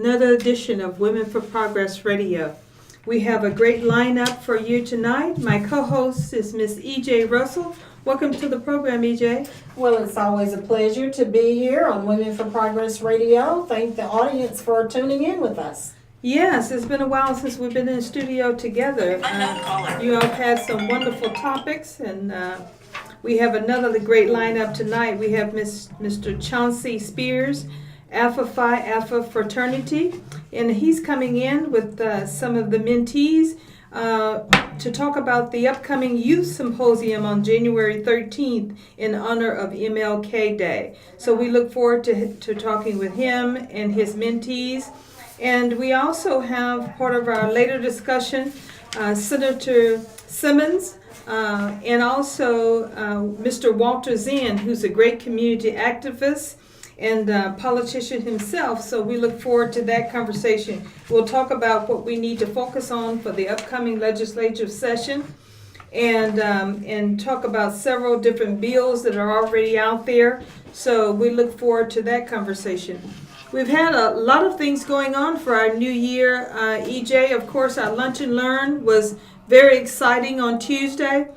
Another edition of Women for Progress Radio. We have a great lineup for you tonight. My co-host is Miss E.J. Russell. Welcome to the program, E.J. Well, it's always a pleasure to be here on Women for Progress Radio. Thank the audience for tuning in with us. Yes, it's been a while since we've been in the studio together. You all had some wonderful topics, and we have another great lineup tonight. We have Mr. Chauncey Spears, Alpha Phi Alpha Fraternity, and he's coming in with some of the mentees to talk about the upcoming Youth Symposium on January 13th in honor of MLK Day. So we look forward to talking with him and his mentees. And we also have part of our later discussion, Senator Simmons, and also Mr. Walter Zinn, who's a great community activist and politician himself. So we look forward to that conversation. We'll talk about what we need to focus on for the upcoming legislative session, and talk about several different bills that are already out there. So we look forward to that conversation. We've had a lot of things going on for our new year, EJ. Of course, our Lunch and Learn was very exciting on Tuesday.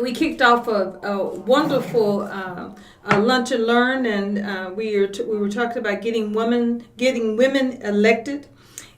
We kicked off a wonderful Lunch and Learn, and we were talking about getting women elected.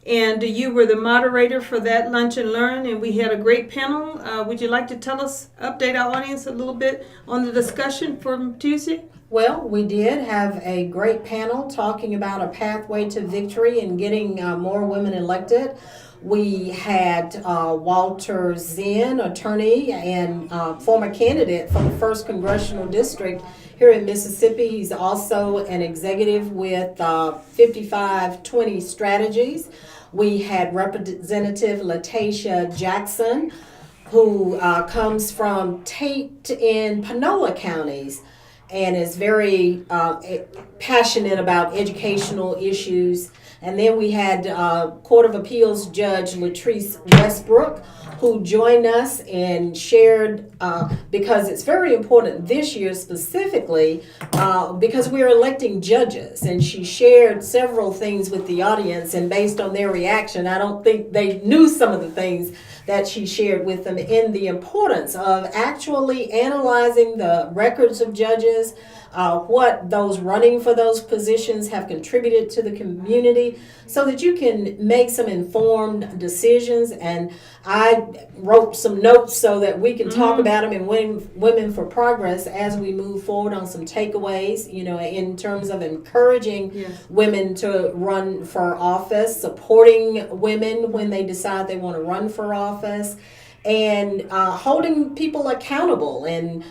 And you were the moderator for that Lunch and Learn, and we had a great panel. Would you like to update our audience a little bit on the discussion from Tuesday? Well, we did have a great panel talking about a pathway to victory and getting more women elected. We had Walter Zinn, attorney and former candidate from the 1st Congressional District here in Mississippi. He's also an executive with 5520 Strategies. We had Representative Latasia Jackson, who comes from Tate and Panola counties, and is very passionate about educational issues. And then we had Court of Appeals Judge Latrice Westbrook, who joined us and shared, because it's very important this year specifically, because we're electing judges. And she shared several things with the audience, and based on their reaction, I don't think they knew some of the things that she shared with them in the importance of actually analyzing the records of judges, what those running for those positions have contributed to the community, so that you can make some informed decisions. And I wrote some notes so that we can talk about them in Women for Progress as we move forward on some takeaways, in terms of encouraging women to run for office, supporting women when they decide they want to run for office, and holding people accountable, and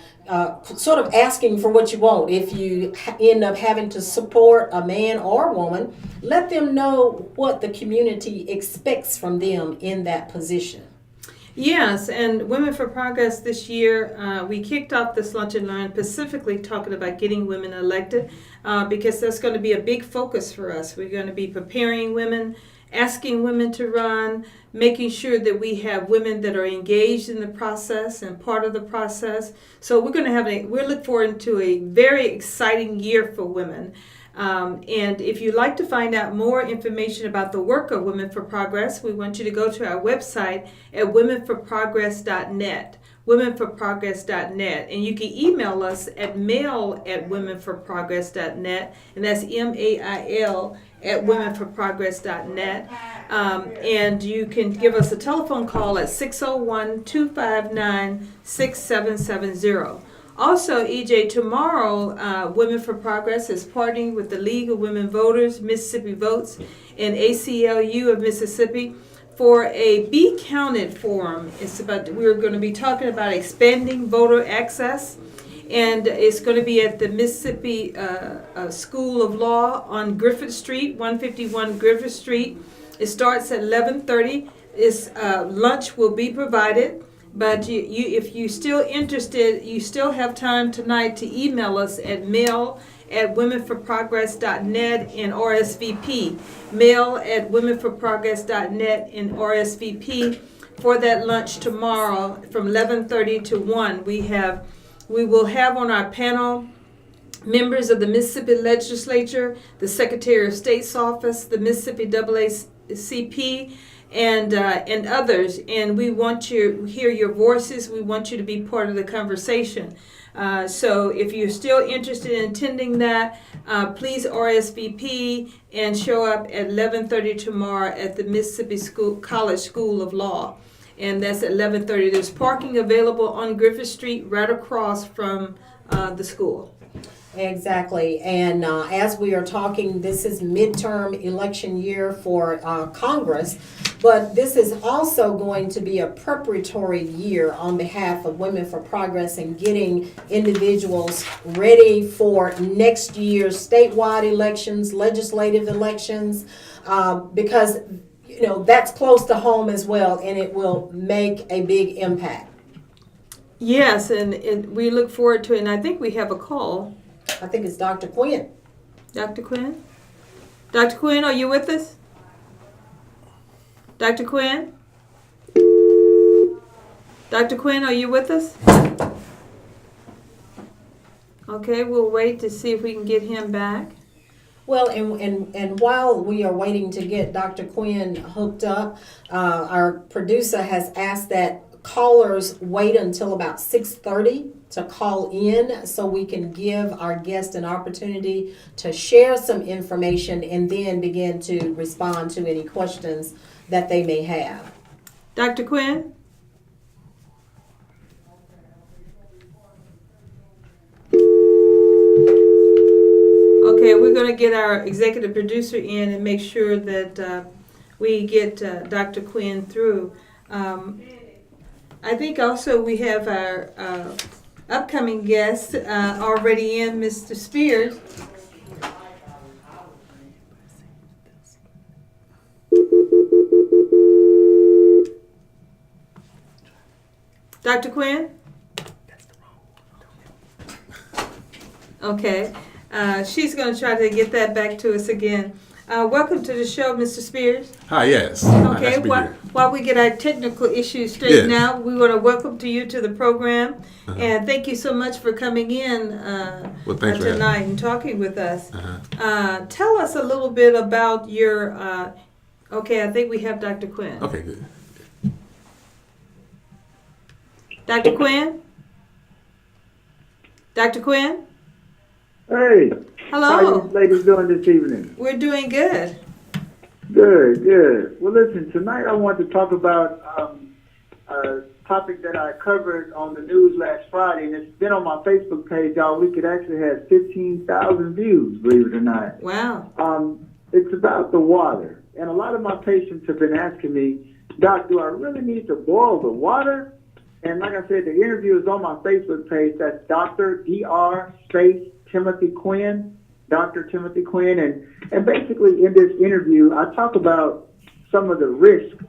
sort of asking for what you want. If you end up having to support a man or woman, let them know what the community expects from them in that position. Yes, and Women for Progress this year, we kicked off this Lunch and Learn specifically talking about getting women elected, because that's going to be a big focus for us. We're going to be preparing women, asking women to run, making sure that we have women that are engaged in the process and part of the process. So we're going to we're looking forward to a very exciting year for women. And if you'd like to find out more information about the work of Women for Progress, we want you to go to our website at womenforprogress.net. womenforprogress.net, and you can email us at mail@womenforprogress.net, and that's MAIL at womenforprogress.net, and you can give us a telephone call at 601-259-6770. Also, EJ, tomorrow, Women for Progress is partnering with the League of Women Voters, Mississippi Votes, and ACLU of Mississippi for a Be Counted forum. We're going to be talking about expanding voter access, and it's going to be at the Mississippi School of Law on Griffith Street, 151 Griffith Street. It starts at 11:30. Lunch will be provided. But if you're still interested, you still have time tonight to email us at mail@womenforprogress.net and RSVP. Mail@womenforprogress.net and RSVP for that lunch tomorrow from 11:30 to 1. We will have on our panel members of the Mississippi Legislature, the Secretary of State's office, the Mississippi NAACP, and others. And we want to hear your voices. We want you to be part of the conversation. So if you're still interested in attending that, please RSVP and show up at 11:30 tomorrow at the Mississippi College School of Law. And that's at 11:30. There's parking available on Griffith Street right across from the school. Exactly. And as we are talking, this is midterm election year for Congress, but this is also going to be a preparatory year on behalf of Women for Progress and getting individuals ready for next year's statewide elections, legislative elections, because that's close to home as well, and it will make a big impact. Yes, and we look forward to it. And I think we have a call. I think it's Dr. Quinn. Dr. Quinn? Dr. Quinn, are you with us? Dr. Quinn? Dr. Quinn, are you with us? Okay, we'll wait to see if we can get him back. Well, and while we are waiting to get Dr. Quinn hooked up, our producer has asked that callers wait until about 6:30 to call in so we can give our guest an opportunity to share some information and then begin to respond to any questions that they may have. Dr. Quinn? Okay, we're going to get our executive producer in and make sure that we get Dr. Quinn through. I think also we have our upcoming guest already in, Mr. Spears. Dr. Quinn? Okay. She's going to try to get that back to us again. Welcome to the show, Mr. Spears. Hi, yes. Okay, while we get our technical issues straightened out, we want to welcome you to the program. And thank you so much for coming in tonight and talking with us. Tell us a little bit about your, okay, I think we have Dr. Quinn. Okay, good. Dr. Quinn? Dr. Quinn? Hey. Hello. How you ladies doing this evening? We're doing good. Good, good. Well, listen, tonight I want to talk about a topic that I covered on the news last Friday, and it's been on my Facebook page all week. It actually has 15,000 views, believe it or not. Wow. It's about the water. And a lot of my patients have been asking me, Doc, do I really need to boil the water? And like I said, the interview is on my Facebook page. That's Dr. Dr. Timothy Quinn, Dr. Timothy Quinn. And basically in this interview, I talk about some of the risks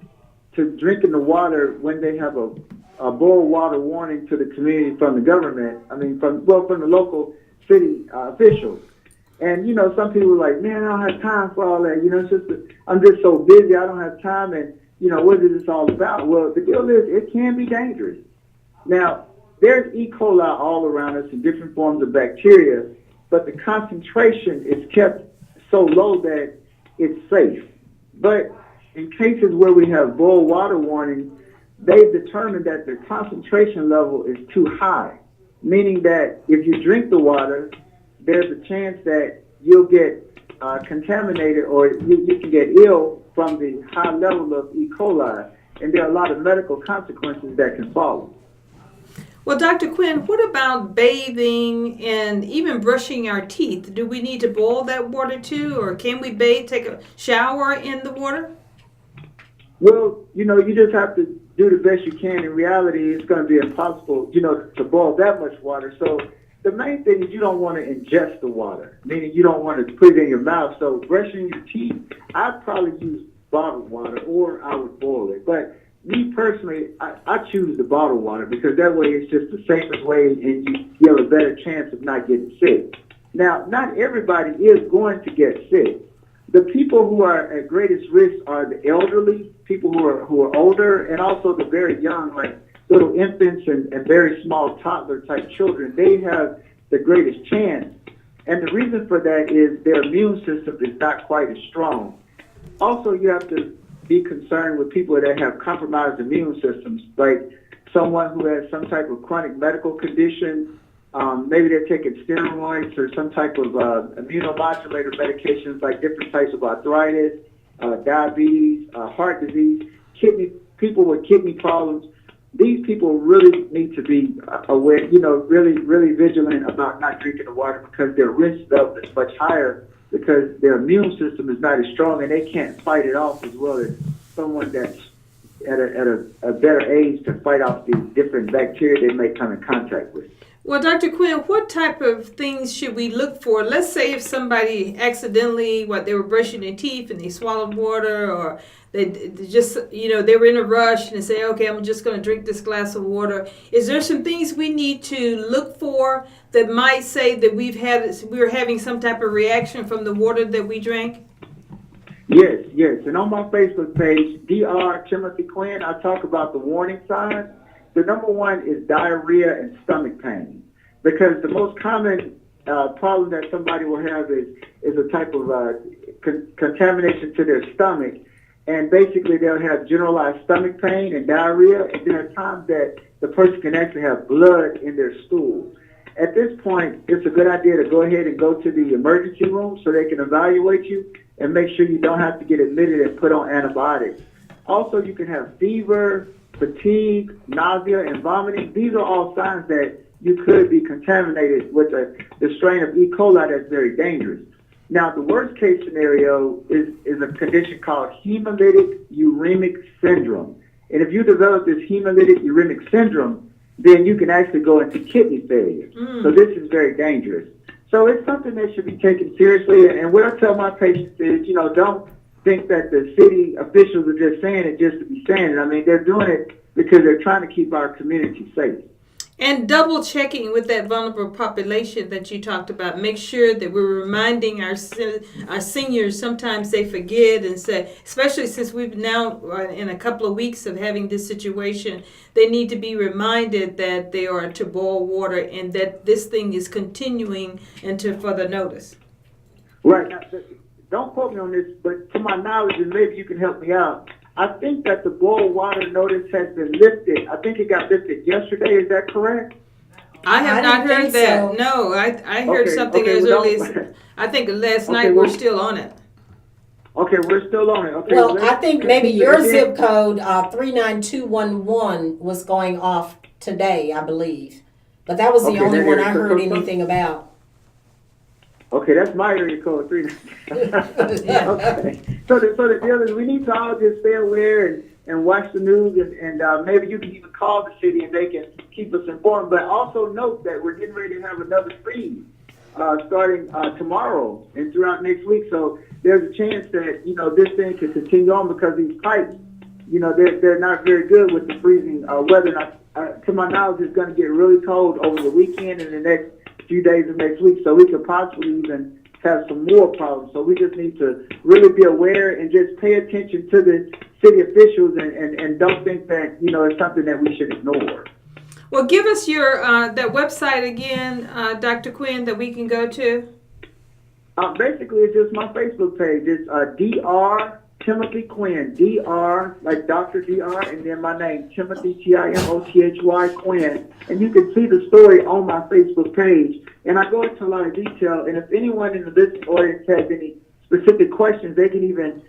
to drinking the water when they have a boil water warning to the community from the government. I mean, from the local city officials. And, some people are like, man, I don't have time for all that. I'm just so busy. I don't have time. And, what is this all about? Well, the deal is it can be dangerous. Now, there's E. coli all around us in different forms of bacteria, but the concentration is kept so low that it's safe. But in cases where we have boil water warning, they've determined that the concentration level is too high, meaning that if you drink the water, there's a chance that you'll get contaminated or you can get ill from the high level of E. coli, and there are a lot of medical consequences that can follow. Well, Dr. Quinn, what about bathing and even brushing our teeth? Do we need to boil that water too, or can we bathe, take a shower in the water? Well, you just have to do the best you can. In reality, it's going to be impossible, to boil that much water. So the main thing is you don't want to ingest the water, meaning you don't want to put it in your mouth. So brushing your teeth, I'd probably use bottled water or I would boil it. But me personally, I choose the bottled water because that way it's just the safest way and you have a better chance of not getting sick. Now, not everybody is going to get sick. The people who are at greatest risk are the elderly, people who are older, and also the very young, like little infants and very small toddler type children. They have the greatest chance. And the reason for that is their immune system is not quite as strong. Also, you have to be concerned with people that have compromised immune systems, like someone who has some type of chronic medical condition. Maybe they're taking steroids or some type of immunomodulator medications, like different types of arthritis, diabetes, heart disease, people with kidney problems. These people really need to be aware, really, really vigilant about not drinking the water, because their risk level is much higher because their immune system is not as strong and they can't fight it off as well as someone that's at a better age to fight off the different bacteria they may come in contact with. Well, Dr. Quinn, what type of things should we look for? Let's say if somebody accidentally, they were brushing their teeth and they swallowed water, or they just, they were in a rush and they say, okay, I'm just going to drink this glass of water. Is there some things we need to look for that might say that we're having some type of reaction from the water that we drank? Yes. And on my Facebook page, Dr. Timothy Quinn, I talk about the warning signs. The number one is diarrhea and stomach pain, because the most common problem that somebody will have is a type of contamination to their stomach, and basically they'll have generalized stomach pain and diarrhea, and there are times that the person can actually have blood in their stool. At this point, it's a good idea to go ahead and go to the emergency room so they can evaluate you and make sure you don't have to get admitted and put on antibiotics. Also, you can have fever, fatigue, nausea, and vomiting. These are all signs that you could be contaminated with the strain of E. coli that's very dangerous. Now, the worst case scenario is a condition called hemolytic uremic syndrome. And if you develop this hemolytic uremic syndrome, then you can actually go into kidney failure. So this is very dangerous. So it's something that should be taken seriously. And what I tell my patients is, don't think that the city officials are just saying it just to be saying it. I mean, they're doing it because they're trying to keep our community safe. And double checking with that vulnerable population that you talked about. Make sure that we're reminding our seniors. Sometimes they forget and say, especially since we've now in a couple of weeks of having this situation, they need to be reminded that they are to boil water and that this thing is continuing until further notice. Right. Now, don't quote me on this, but to my knowledge, and maybe you can help me out, I think that the boil water notice has been lifted. I think it got lifted yesterday. Is that correct? I have not heard that. So. No, I heard something as early as, I think last night we're still on it. Okay, we're still on it. Okay. Well, I think maybe your zip code 39211 was going off today, I believe. But that was the only one I heard anything about. Okay, that's my area code, 3. Okay. So the deal is we need to all just stay aware and watch the news, and maybe you can even call the city and they can keep us informed. But also note that we're getting ready to have another freeze starting tomorrow and throughout next week. So there's a chance that, this thing could continue on because these pipes, they're not very good with the freezing weather. And to my knowledge, it's going to get really cold over the weekend and the next few days of next week, so we could possibly even have some more problems. So we just need to really be aware and just pay attention to the city officials and don't think that, it's something that we should ignore. Well, give us your that website again, Dr. Quinn, that we can go to. Basically, it's just my Facebook page. It's Dr. Timothy Quinn, Dr. like Dr. Dr. and then my name, Timothy, Timothy Quinn. And you can see the story on my Facebook page. And I go into a lot of detail. And if anyone in the listening audience has any specific questions, they can even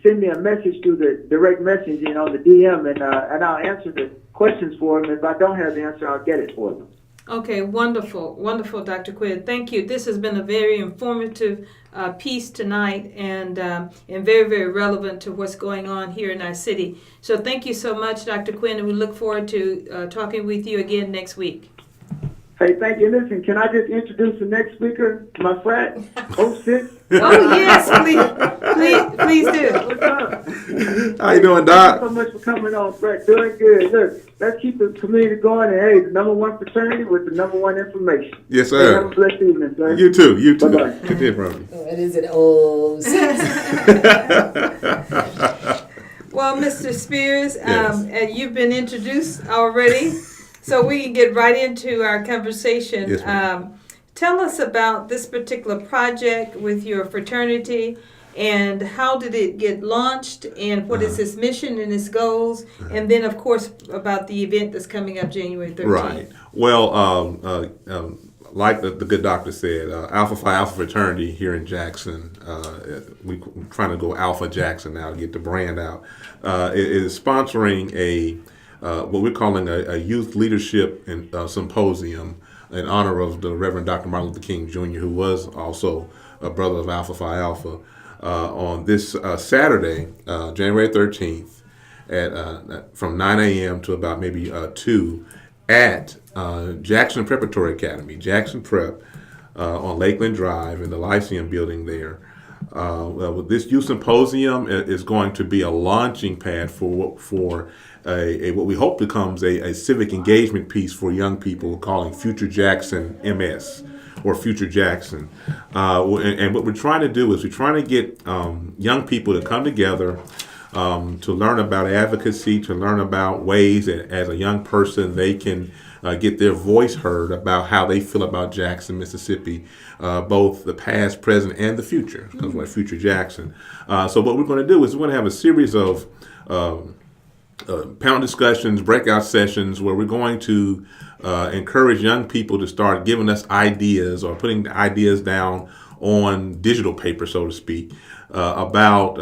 send me a message through the direct messaging on the DM, and I'll answer the questions for them. If I don't have the answer, I'll get it for them. Okay, wonderful, Dr. Quinn. Thank you. This has been a very informative piece tonight and very, very relevant to what's going on here in our city. So thank you so much, Dr. Quinn, and we look forward to talking with you again next week. Hey, thank you. Listen, can I just introduce the next speaker, my frat, 06? Oh, yes, please do. What's up? How you doing, Doc? Thank you so much for coming on, Fred. Doing good. Look, let's keep the community going. And, hey, the number one fraternity with the number one information. Yes, sir. Hey, have a blessed evening, sir. You too. Bye-bye. Good to hear from you. What is it? Oh. Well, Mr. Spears, Yes. you've been introduced already, so we can get right into our conversation. Yes, ma'am. tell us about this particular project with your fraternity, and how did it get launched, and what is its mission and its goals, and then of course about the event that's coming up January 13th. Right. Well, like the good doctor said, Alpha Phi Alpha fraternity here in Jackson, we're trying to go Alpha Jackson now to get the brand out, is sponsoring what we're calling a youth leadership symposium in honor of the Reverend Dr. Martin Luther King Jr., who was also a brother of Alpha Phi Alpha, on this Saturday, January 13th, from 9 a.m. to about maybe 2 at Jackson Preparatory Academy, Jackson Prep, on Lakeland Drive in the Lyceum building there. This youth symposium is going to be a launching pad for what we hope becomes a civic engagement piece for young people, calling Future Jackson MS or Future Jackson. And what we're trying to do is we're trying to get young people to come together to learn about advocacy, to learn about ways that as a young person they can get their voice heard about how they feel about Jackson, Mississippi, both the past, present, and the future, because we're Future Jackson. So what we're going to do is we're going to have a series of panel discussions, breakout sessions, where we're going to encourage young people to start giving us ideas or putting ideas down on digital paper, so to speak, about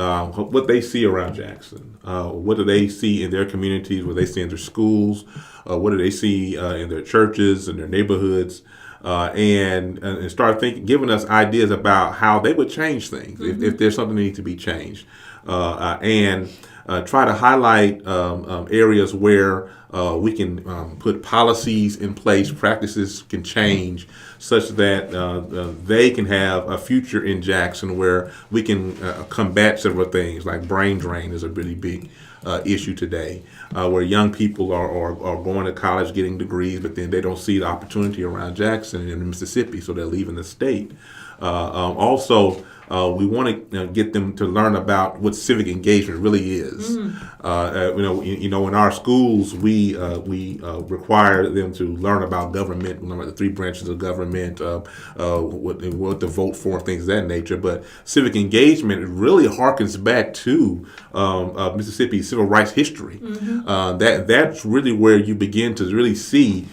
what they see around Jackson. What do they see in their communities, what they see in their schools, what do they see in their churches and their neighborhoods, and start giving us ideas about how they would change things if there's something that needs to be changed. And try to highlight areas where we can put policies in place, practices can change, such that they can have a future in Jackson where we can combat several things, like brain drain is a really big issue today, where young people are going to college, getting degrees, but then they don't see the opportunity around Jackson and Mississippi, so they're leaving the state. Also, we want to get them to learn about what civic engagement really is. In our schools, we require them to learn about government, learn about the three branches of government, what to vote for, things of that nature. But civic engagement really harkens back to Mississippi's civil rights history. That's really where you begin to really see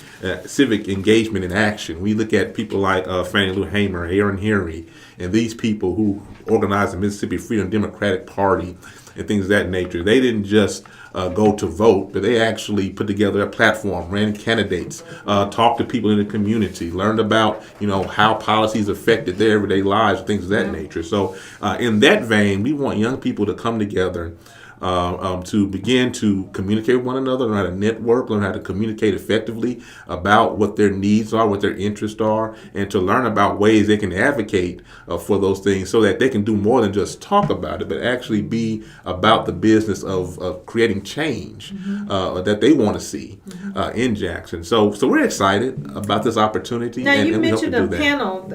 civic engagement in action. We look at people like Fannie Lou Hamer, Aaron Henry, and these people who organized the Mississippi Freedom Democratic Party and things of that nature. They didn't just go to vote, but they actually put together a platform, ran candidates, talked to people in the community, learned about how policies affected their everyday lives, things of that nature. So in that vein, we want young people to come together to begin to communicate with one another, learn how to network, learn how to communicate effectively about what their needs are, what their interests are, and to learn about ways they can advocate for those things so that they can do more than just talk about it, but actually be about the business of creating change that they want to see in Jackson. So we're excited about this opportunity. Now, you and mentioned a panel.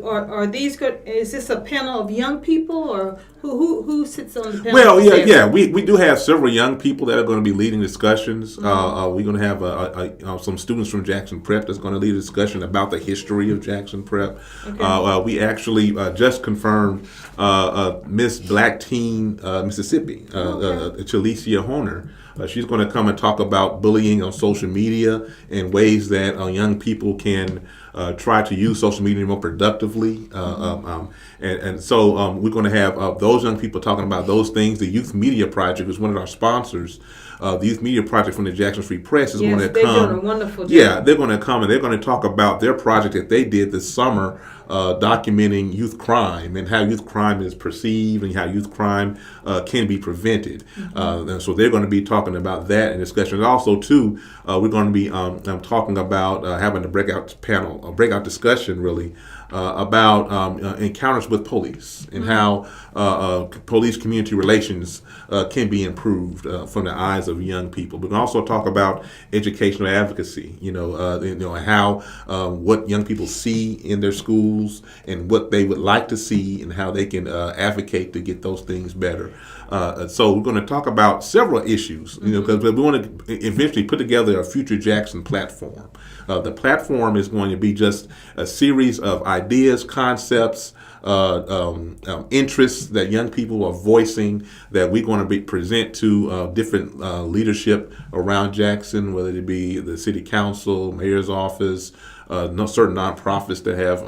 Are these good? Is this a panel of young people, or who sits on the panel? Well, yeah. We do have several young people that are going to be leading discussions. We're going to have some students from Jackson Prep that's going to lead a discussion about the history of Jackson Prep. Okay. We actually just confirmed Miss Black Teen Mississippi, Chalicia Horner. She's going to come and talk about bullying on social media and ways that young people can try to use social media more productively. And so we're going to have those young people talking about those things. The Youth Media Project is one of our sponsors. The Youth Media Project from the Jackson Free Press is going to come. They're doing a wonderful job. Yeah, they're going to come and they're going to talk about their project that they did this summer, documenting youth crime and how youth crime is perceived and how youth crime can be prevented. And so they're going to be talking about that in discussion. And also, too, we're going to be talking about having a breakout discussion, really, about encounters with police and how police community relations can be improved from the eyes of young people. We can also talk about educational advocacy, how what young people see in their schools and what they would like to see and how they can advocate to get those things better. So we're going to talk about several issues, because we want to eventually put together a Future Jackson platform. The platform is going to be just a series of ideas, concepts, interests that young people are voicing that we're going to present to different leadership around Jackson, whether it be the city council, mayor's office, certain nonprofits that have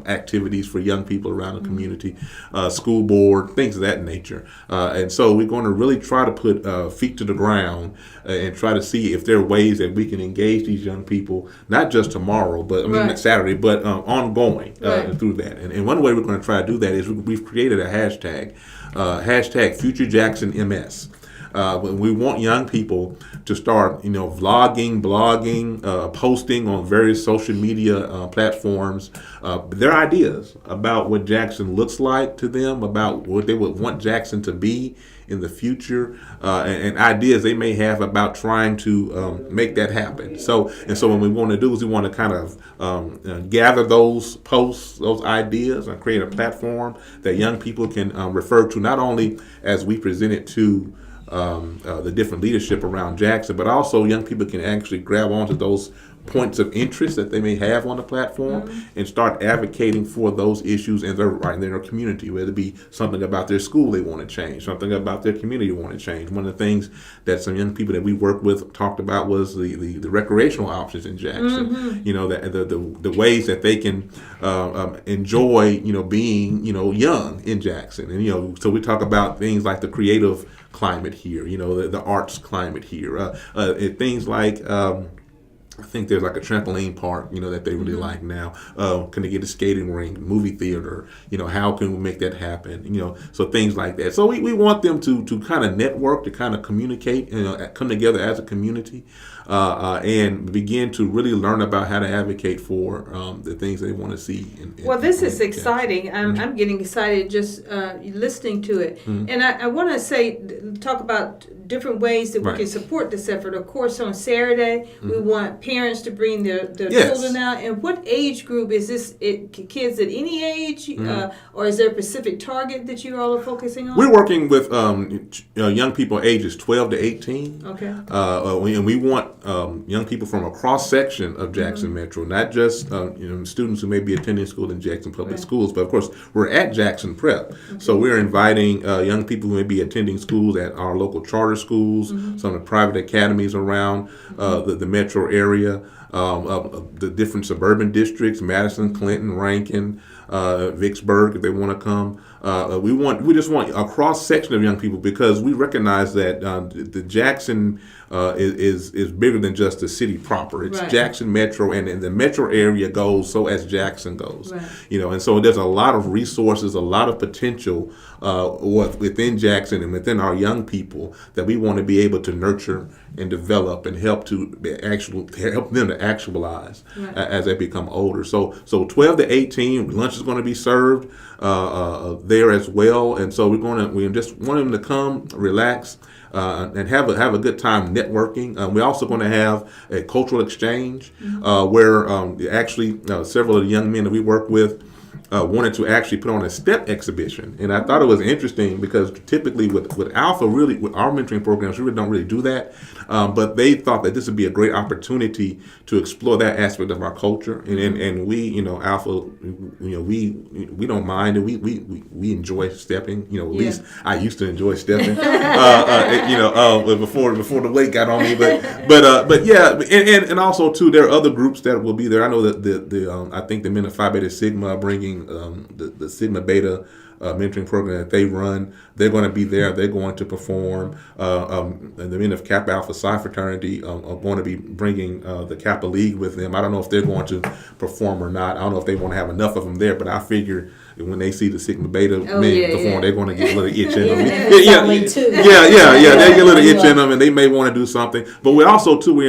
activities for young people around the community, school board, things of that nature. And so we're going to really try to put feet to the ground and try to see if there are ways that we can engage these young people, not just tomorrow, but Saturday, but ongoing through that. And one way we're going to try to do that is we've created a hashtag Future Jackson MS. We want young people to start, vlogging, blogging, posting on various social media platforms, their ideas about what Jackson looks like to them, about what they would want Jackson to be in the future, and ideas they may have about trying to make that happen. So what we want to do is we want to kind of gather those posts, those ideas, and create a platform that young people can refer to, not only as we present it to the different leadership around Jackson, but also young people can actually grab onto those points of interest that they may have on the platform and start advocating for those issues in their community, whether it be something about their school they want to change, something about their community they want to change. One of the things that some young people that we work with talked about was the recreational options in Jackson. The ways that they can enjoy being young in Jackson. And so we talk about things like the creative climate here, the arts climate here, things like I think there's like a trampoline park, that they really like now. Can they get a skating rink, movie theater? How can we make that happen? So things like that. So we want them to kind of network, to kind of communicate, come together as a community, and begin to really learn about how to advocate for the things they want to see. This is exciting. I'm getting excited just listening to it. And I want to talk about different ways that we can support this effort. Of course, on Saturday, we want parents to bring their children out. And what age group is this? Kids at any age? Or is there a specific target that you all are focusing on? We're working with young people ages 12 to 18. Okay. And we want young people from a cross-section of Jackson Metro, not just students who may be attending school in Jackson Public Schools, but of course, we're at Jackson Prep. So we're inviting young people who may be attending schools at our local charter schools, some of the private academies around the metro area, the different suburban districts, Madison, Clinton, Rankin, Vicksburg, if they want to come. We just want a cross section of young people, because we recognize that the Jackson is bigger than just the city proper. It's Jackson Metro, and the metro area goes so as Jackson goes. And so there's a lot of resources, a lot of potential within Jackson and within our young people that we want to be able to nurture and develop and help them to actualize as they become older. So 12 to 18, lunch is going to be served there as well, and so we just want them to come, relax, and have a good time networking. We're also going to have a cultural exchange where actually several of the young men that we work with wanted to actually put on a step exhibition, and I thought it was interesting because typically with Alpha, really with our mentoring programs, we really don't really do that, but they thought that this would be a great opportunity to explore that aspect of our culture, and we, Alpha, we don't mind, and we enjoy stepping. At least I used to enjoy stepping, before the weight got on me, but yeah, and also too, there are other groups that will be there. I know that I think the men of Phi Beta Sigma are bringing the Sigma Beta mentoring program that they run. They're going to be there. They're going to perform. And the men of Kappa Alpha Psi fraternity are going to be bringing the Kappa League with them. I don't know if they're going to perform or not. I don't know if they want to have enough of them there, but I figure when they see the Sigma Beta men perform, they're going to get a little itch in them. They get a little itch in them, and they may want to do something. But we're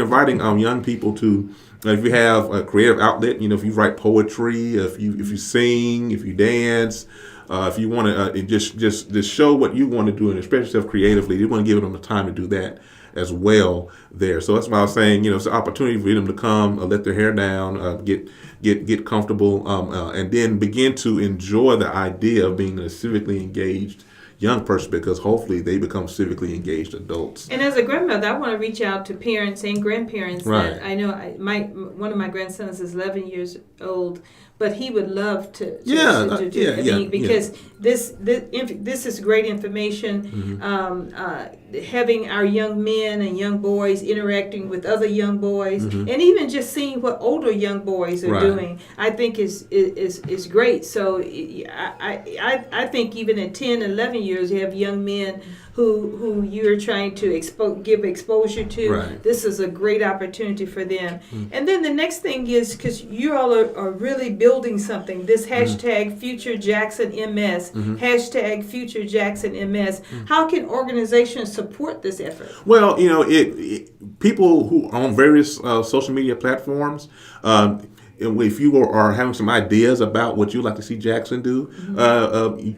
inviting young people to if you have a creative outlet, if you write poetry, if you sing, if you dance, if you want to just show what you want to do and express yourself creatively, you want to give them the time to do that as well there. So that's why I was saying, it's an opportunity for them to come, let their hair down, get comfortable, and then begin to enjoy the idea of being a civically engaged young person, because hopefully they become civically engaged adults. And as a grandmother, I want to reach out to parents and grandparents. Right. That I know one of my grandsons is 11 years old, but he would love to do because this is great information. Having our young men and young boys interacting with other young boys, and even just seeing what older young boys are doing, I think is great. So I think even at 10, 11 years, you have young men who you're trying to give exposure to. Right. This is a great opportunity for them. And then the next thing is, because you all are really building something, this hashtag Future Jackson MS, hashtag Future Jackson MS. How can organizations support this effort? Well, people who are on various social media platforms, if you are having some ideas about what you'd like to see Jackson do,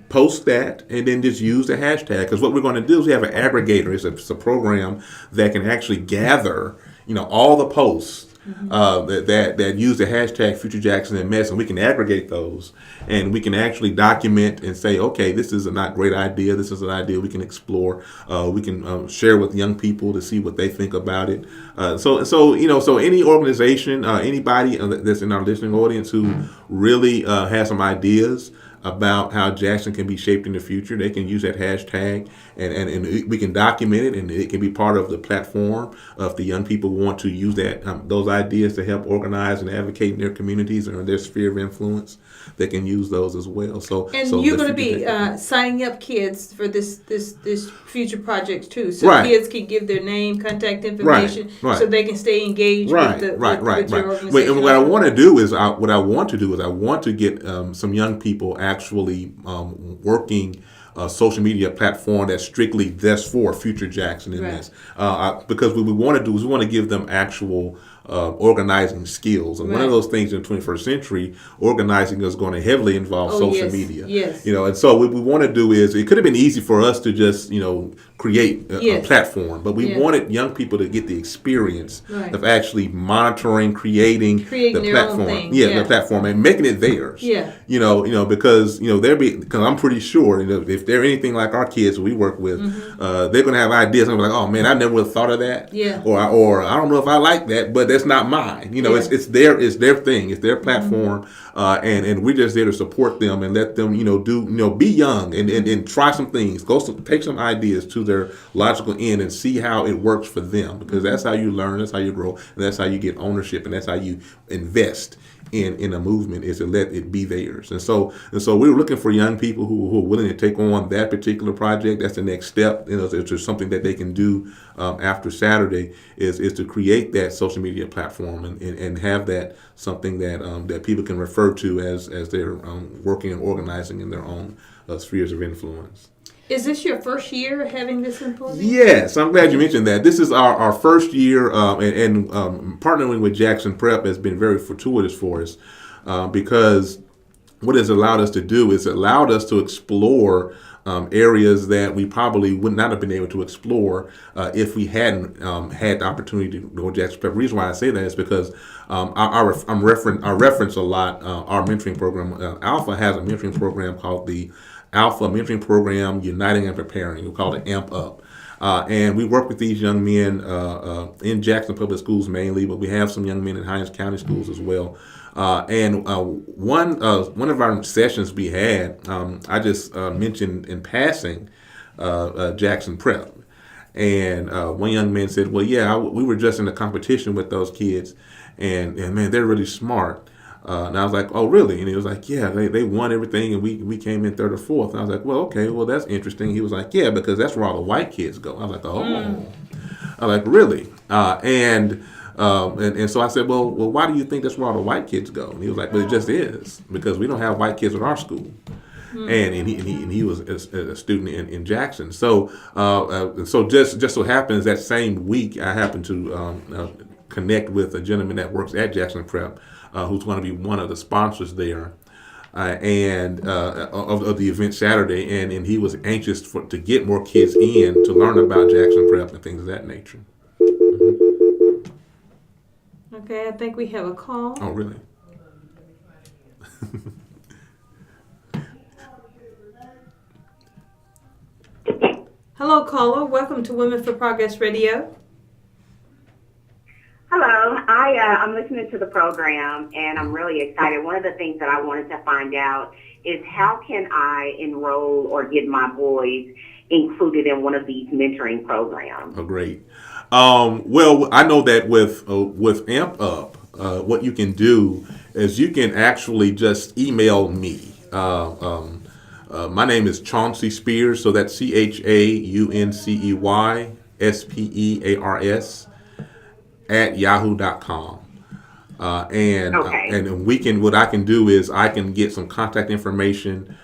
post that and then just use the hashtag. Because what we're going to do is we have an aggregator. It's a program that can actually gather, all the posts that use the hashtag FutureJacksonMS, and we can aggregate those, and we can actually document and say, okay, this is a not great idea. This is an idea we can explore. We can share with young people to see what they think about it. So any organization, anybody that's in our listening audience who really has some ideas about how Jackson can be shaped in the future, they can use that hashtag, and we can document it, and it can be part of the platform if the young people want to use those ideas to help organize and advocate in their communities or in their sphere of influence. They can use those as well. You're going to be signing up kids for this future project too, so kids can give their name, contact information, so they can stay engaged with your organization. And what I want to do is I want to get some young people actually working a social media platform that's strictly for Future Jackson in this. Because what we want to do is we want to give them actual organizing skills. And one of those things in the 21st century, organizing is going to heavily involve social media. Yes. And so what we want to do is, it could have been easy for us to just, create a platform, but we wanted young people to get the experience of actually monitoring, creating the platform. The platform and making it theirs. Because because I'm pretty sure if they're anything like our kids we work with, they're gonna have ideas and be like, oh man, I never would have thought of that. Or I don't know if I like that, but that's not mine. It's their thing, it's their platform, and we're just there to support them and let them be young and try some things, take some ideas to their logical end and see how it works for them, because that's how you learn, that's how you grow, and that's how you get ownership, and that's how you invest in a movement, is to let it be theirs. And so we're looking for young people who are willing to take on that particular project. That's the next step. It's something that they can do after Saturday is to create that social media platform and have that something that people can refer to as they're working and organizing in their own spheres of influence. Is this your first year having this symposium? Yes, I'm glad you mentioned that. This is our first year, and partnering with Jackson Prep has been very fortuitous for us, because what it's allowed us to do is allowed us to explore areas that we probably would not have been able to explore if we hadn't had the opportunity to go to Jackson Prep. The reason why I say that is because I reference a lot our mentoring program. Alpha has a mentoring program called the Alpha Mentoring Program Uniting and Preparing. We call it AMP Up. And we work with these young men in Jackson Public Schools mainly, but we have some young men in Hinds County schools as well. And one of our sessions we had, I just mentioned in passing Jackson Prep. And one young man said, well, yeah, we were just in a competition with those kids, and man, they're really smart. And I was like, oh, really? And he was like, yeah, they won everything, and we came in third or fourth. And I was like, well, okay, well, that's interesting. He was like, yeah, because that's where all the white kids go. I was like, oh. I was like, really? And so I said, well, why do you think that's where all the white kids go? And he was like, well, it just is, because we don't have white kids at our school. And he was a student in Jackson. So just so happens that same week I happened to connect with a gentleman that works at Jackson Prep, who's going to be one of the sponsors there, of the event Saturday, and he was anxious to get more kids in to learn about Jackson Prep and things of that nature. Okay, I think we have a call. Oh, really? Hello, caller. Welcome to Women for Progress Radio. Hello, I'm listening to the program and I'm really excited. One of the things that I wanted to find out is how can I enroll or get my boys included in one of these mentoring programs? Oh, great. Well, I know that with Amp Up, what you can do is you can actually just email me. My name is Chauncey Spears, so that's CHAUNCEYSPEARS @yahoo.com. And we can. What I can do is I can get some contact information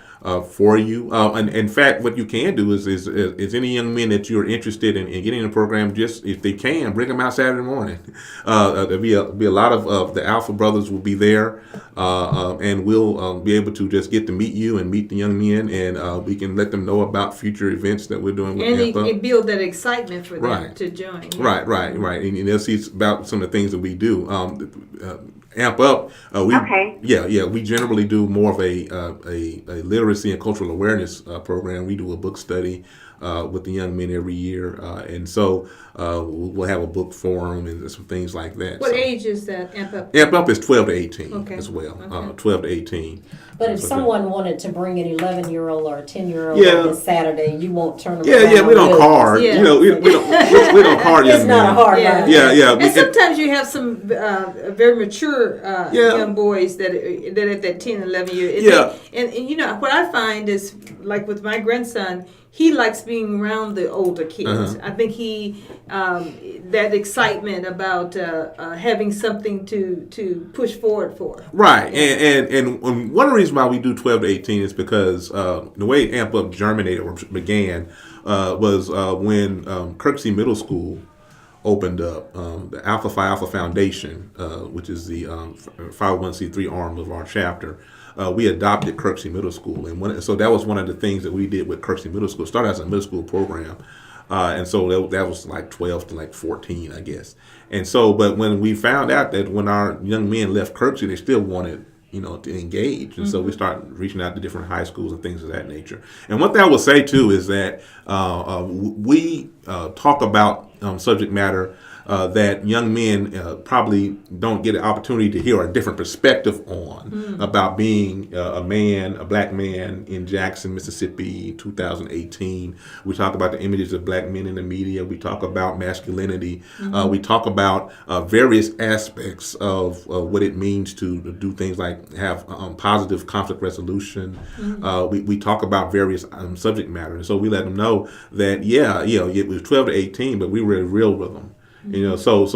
for you. And in fact, what you can do is any young men that you're interested in getting in the program, just if they can, bring them out Saturday morning. There'll be a lot of the Alpha brothers will be there, and we'll be able to just get to meet you and meet the young men, and we can let them know about future events that we're doing with Amp Up. And build that excitement for them to join. Yeah. Right. And they'll see about some of the things that we do. Amp Up. We generally do more of a literacy and cultural awareness program. We do a book study with the young men every year, and so we'll have a book forum and some things like that. What age is that Amp Up? Amp Up is 12 to 18 as well. 12 to 18. But if someone wanted to bring an 11-year-old or a 10-year-old this Saturday, you won't turn them around. Yeah, we don't card. Yeah. You know, we don't card. It's not a hard Yeah. line. Yeah. And sometimes you have some very mature young boys that at that 10, 11 year. And you know, what I find is, like with my grandson, he likes being around the older kids. I think he that excitement about having something to push forward for. Right, and one of the reasons why we do 12 to 18 is because the way Amp Up germinated or began was when Kirksey Middle School opened up. The Alpha Phi Alpha Foundation, which is the 501c3 arm of our chapter. We adopted Kirksey Middle School, and so that was one of the things that we did with Kirksey Middle School. It started as a middle school program, and so that was like 12 to like 14, I guess. And so, but when we found out that when our young men left Kirksey, they still wanted, to engage, and so we started reaching out to different high schools and things of that nature. And one thing I will say too is that we talk about subject matter that young men probably don't get an opportunity to hear a different perspective on about being a black man in Jackson, Mississippi, 2018. We talk about the images of black men in the media. We talk about masculinity. We talk about various aspects of what it means to do things like have positive conflict resolution. We talk about various subject matter. And so we let them know that, it was 12 to 18, but we were real with them. So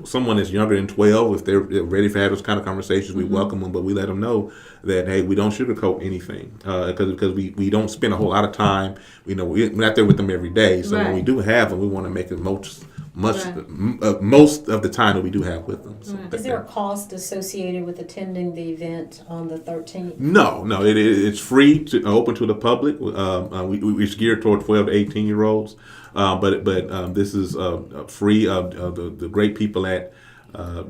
someone that's younger than 12, if they're ready to have those kind of conversations, we welcome them, but we let them know that, hey, we don't sugarcoat anything because we don't spend a whole lot of time. We're not there with them every day. So when we do have them, we want to make it most of the time that we do have with them. So Is there a cost associated with attending the event on the 13th? No, it's free to open to the public. We're geared toward 12 to 18-year-olds. But this is free. The great people at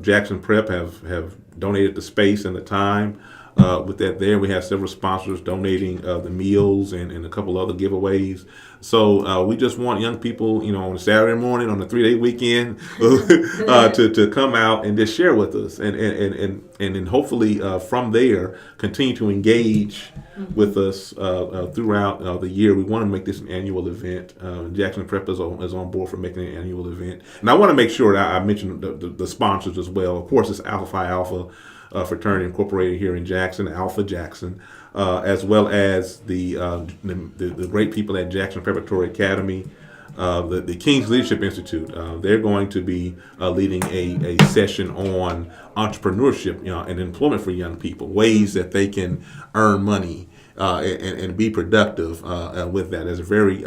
Jackson Prep have donated the space and the time with that there. We have several sponsors donating the meals and a couple other giveaways. So we just want young people, on a Saturday morning, on a 3-day weekend, to come out and just share with us, and then hopefully from there continue to engage with us throughout the year. We want to make this an annual event. Jackson Prep is on board for making an annual event, and I want to make sure that I mention the sponsors as well. Of course, it's Alpha Phi Alpha Fraternity Incorporated here in Jackson, Alpha Jackson, as well as the great people at Jackson Preparatory Academy, the King's Leadership Institute. They're going to be leading a session on entrepreneurship, and employment for young people, ways that they can earn money and be productive with that. It's a very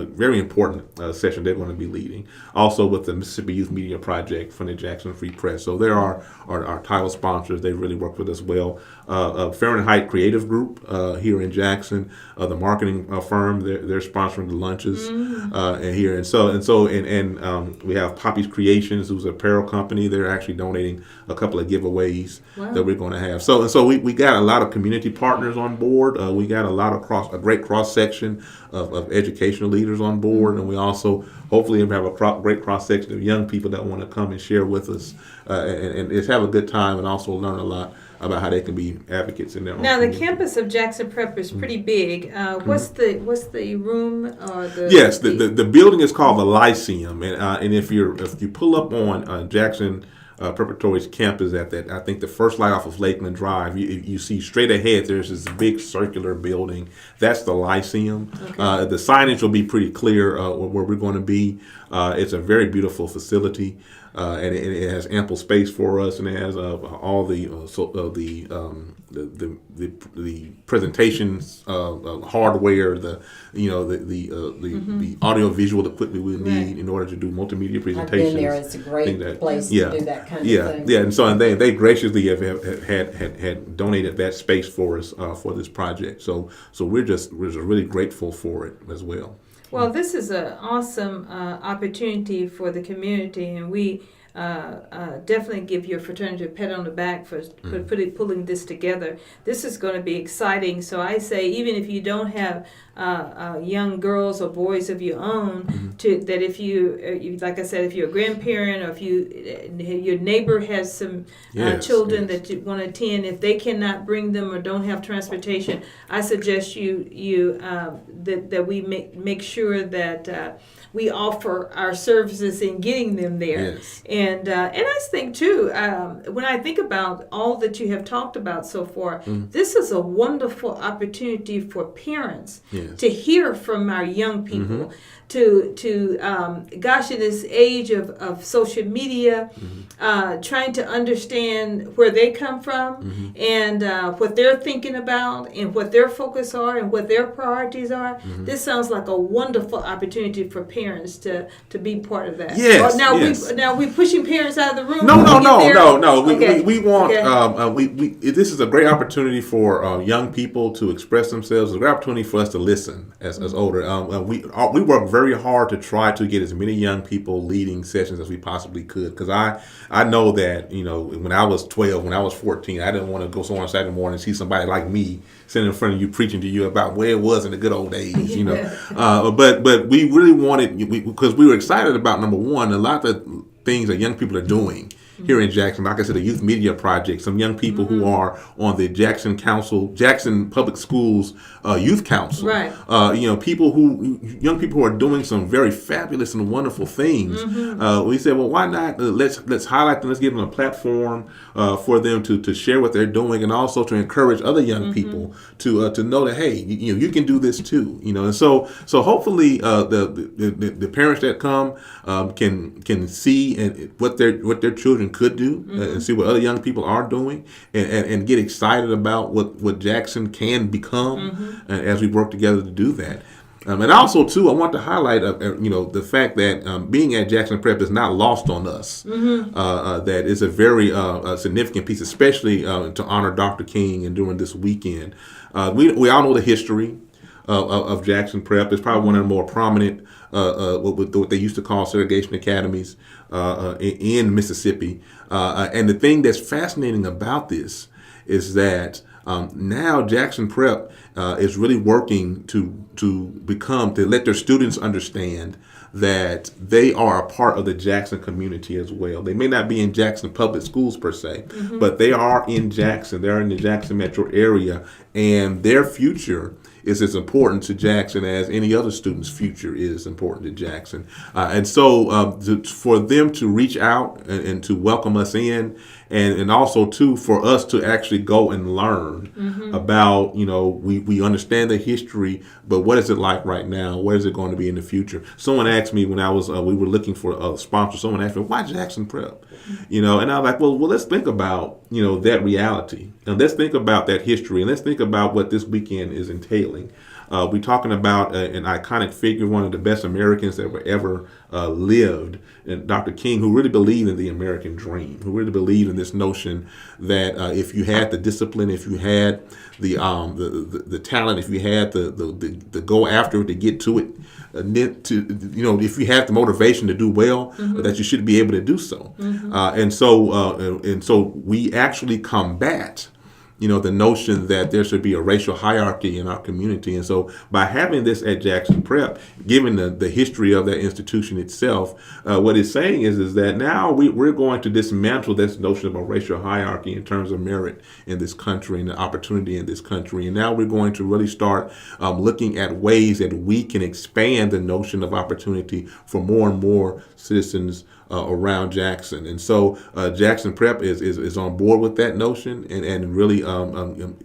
very important session they're going to be leading. Also with the Mississippi Youth Media Project from the Jackson Free Press. So there are our title sponsors. They really work with us well. Fahrenheit Creative Group here in Jackson, the marketing firm, they're sponsoring the lunches and here. And we have Poppy's Creations, who's an apparel company. They're actually donating a couple of giveaways that we're going to have. So we got a lot of community partners on board. We got a great cross section of educational leaders on board, and we also hopefully have a great cross section of young people that want to come and share with us and just have a good time and also learn a lot about how they can be advocates in their own community. The campus of Jackson Prep is pretty big. What's the room or the? Yes, the building is called the Lyceum, and if you pull up on Jackson Preparatory's campus at that, I think the first light off of Lakeland Drive, you see straight ahead. There's this big circular building. That's the Lyceum. Okay. The signage will be pretty clear where we're going to be. It's a very beautiful facility. And it has ample space for us, and it has all the presentations, hardware, the audio visual equipment we need in order to do multimedia presentations. I've been there. It's a great place to do that kind of thing. Yeah, and so they graciously had donated that space for us for this project. So we're really grateful for it as well. Well, this is an awesome opportunity for the community, and we definitely give your fraternity a pat on the back for pulling this together. This is going to be exciting. So I say, even if you don't have young girls or boys of your own, that if you, like I said, if you're a grandparent or if your neighbor has some children that you want to attend, if they cannot bring them or don't have transportation, I suggest that we make sure that we offer our services in getting them there. Yes. And I think too, when I think about all that you have talked about so far, this is a wonderful opportunity for parents to hear from our young people. Gosh, in this age of social media, trying to understand where they come from and what they're thinking about and what their focus are and what their priorities are. This sounds like a wonderful opportunity for parents to be part of that. Yes. Now we pushing parents out of the room. No. Okay. We want this is a great opportunity for young people to express themselves. It's a great opportunity for us to listen as older. We work very hard to try to get as many young people leading sessions as we possibly could, because I know that when I was 12, when I was 14, I didn't want to go somewhere on Saturday morning and see somebody like me sitting in front of you preaching to you about where it was in the good old days, But we really wanted, because we were excited about, number one, a lot of the things that young people are doing here in Jackson. Like I said, the Youth Media Project, some young people who are on the Jackson Public Schools Youth Council. Right. Young people who are doing some very fabulous and wonderful things. We said, well, why not? Let's highlight them. Let's give them a platform for them to share what they're doing, and also to encourage other young people to know that, hey, you can do this too. And so hopefully the parents that come can see and what their children could do and see what other young people are doing and get excited about what Jackson can become as we work together to do that. And also, too, I want to highlight, the fact that being at Jackson Prep is not lost on us. That is a very significant piece, especially to honor Dr. King and during this weekend. We all know the history of Jackson Prep. It's probably one of the more prominent, what they used to call segregation academies in Mississippi. And the thing that's fascinating about this is that now Jackson Prep is really working to let their students understand that they are a part of the Jackson community as well. They may not be in Jackson Public Schools per se, but they are in Jackson. They're in the Jackson metro area, and their future is as important to Jackson as any other student's future is important to Jackson. And so for them to reach out and to welcome us in, and also too for us to actually go and learn about, we understand the history, but what is it like right now? What is it going to be in the future? Someone asked me when I was we were looking for a sponsor. Someone asked me, why Jackson Prep? And I was like, well, let's think about that reality, and let's think about that history, and let's think about what this weekend is entailing. We're talking about an iconic figure, one of the best Americans that were ever lived, and Dr. King, who really believed in the American dream, who really believed in this notion that if you had the discipline, if you had the talent, if you had the go after it to get to it, if you have the motivation to do well, that you should be able to do so. And so we actually combat the notion that there should be a racial hierarchy in our community. And so by having this at Jackson Prep, given the history of that institution itself, what it's saying is that now we're going to dismantle this notion of a racial hierarchy in terms of merit in this country and the opportunity in this country. And now we're going to really start looking at ways that we can expand the notion of opportunity for more and more citizens around Jackson. And so Jackson Prep is on board with that notion and really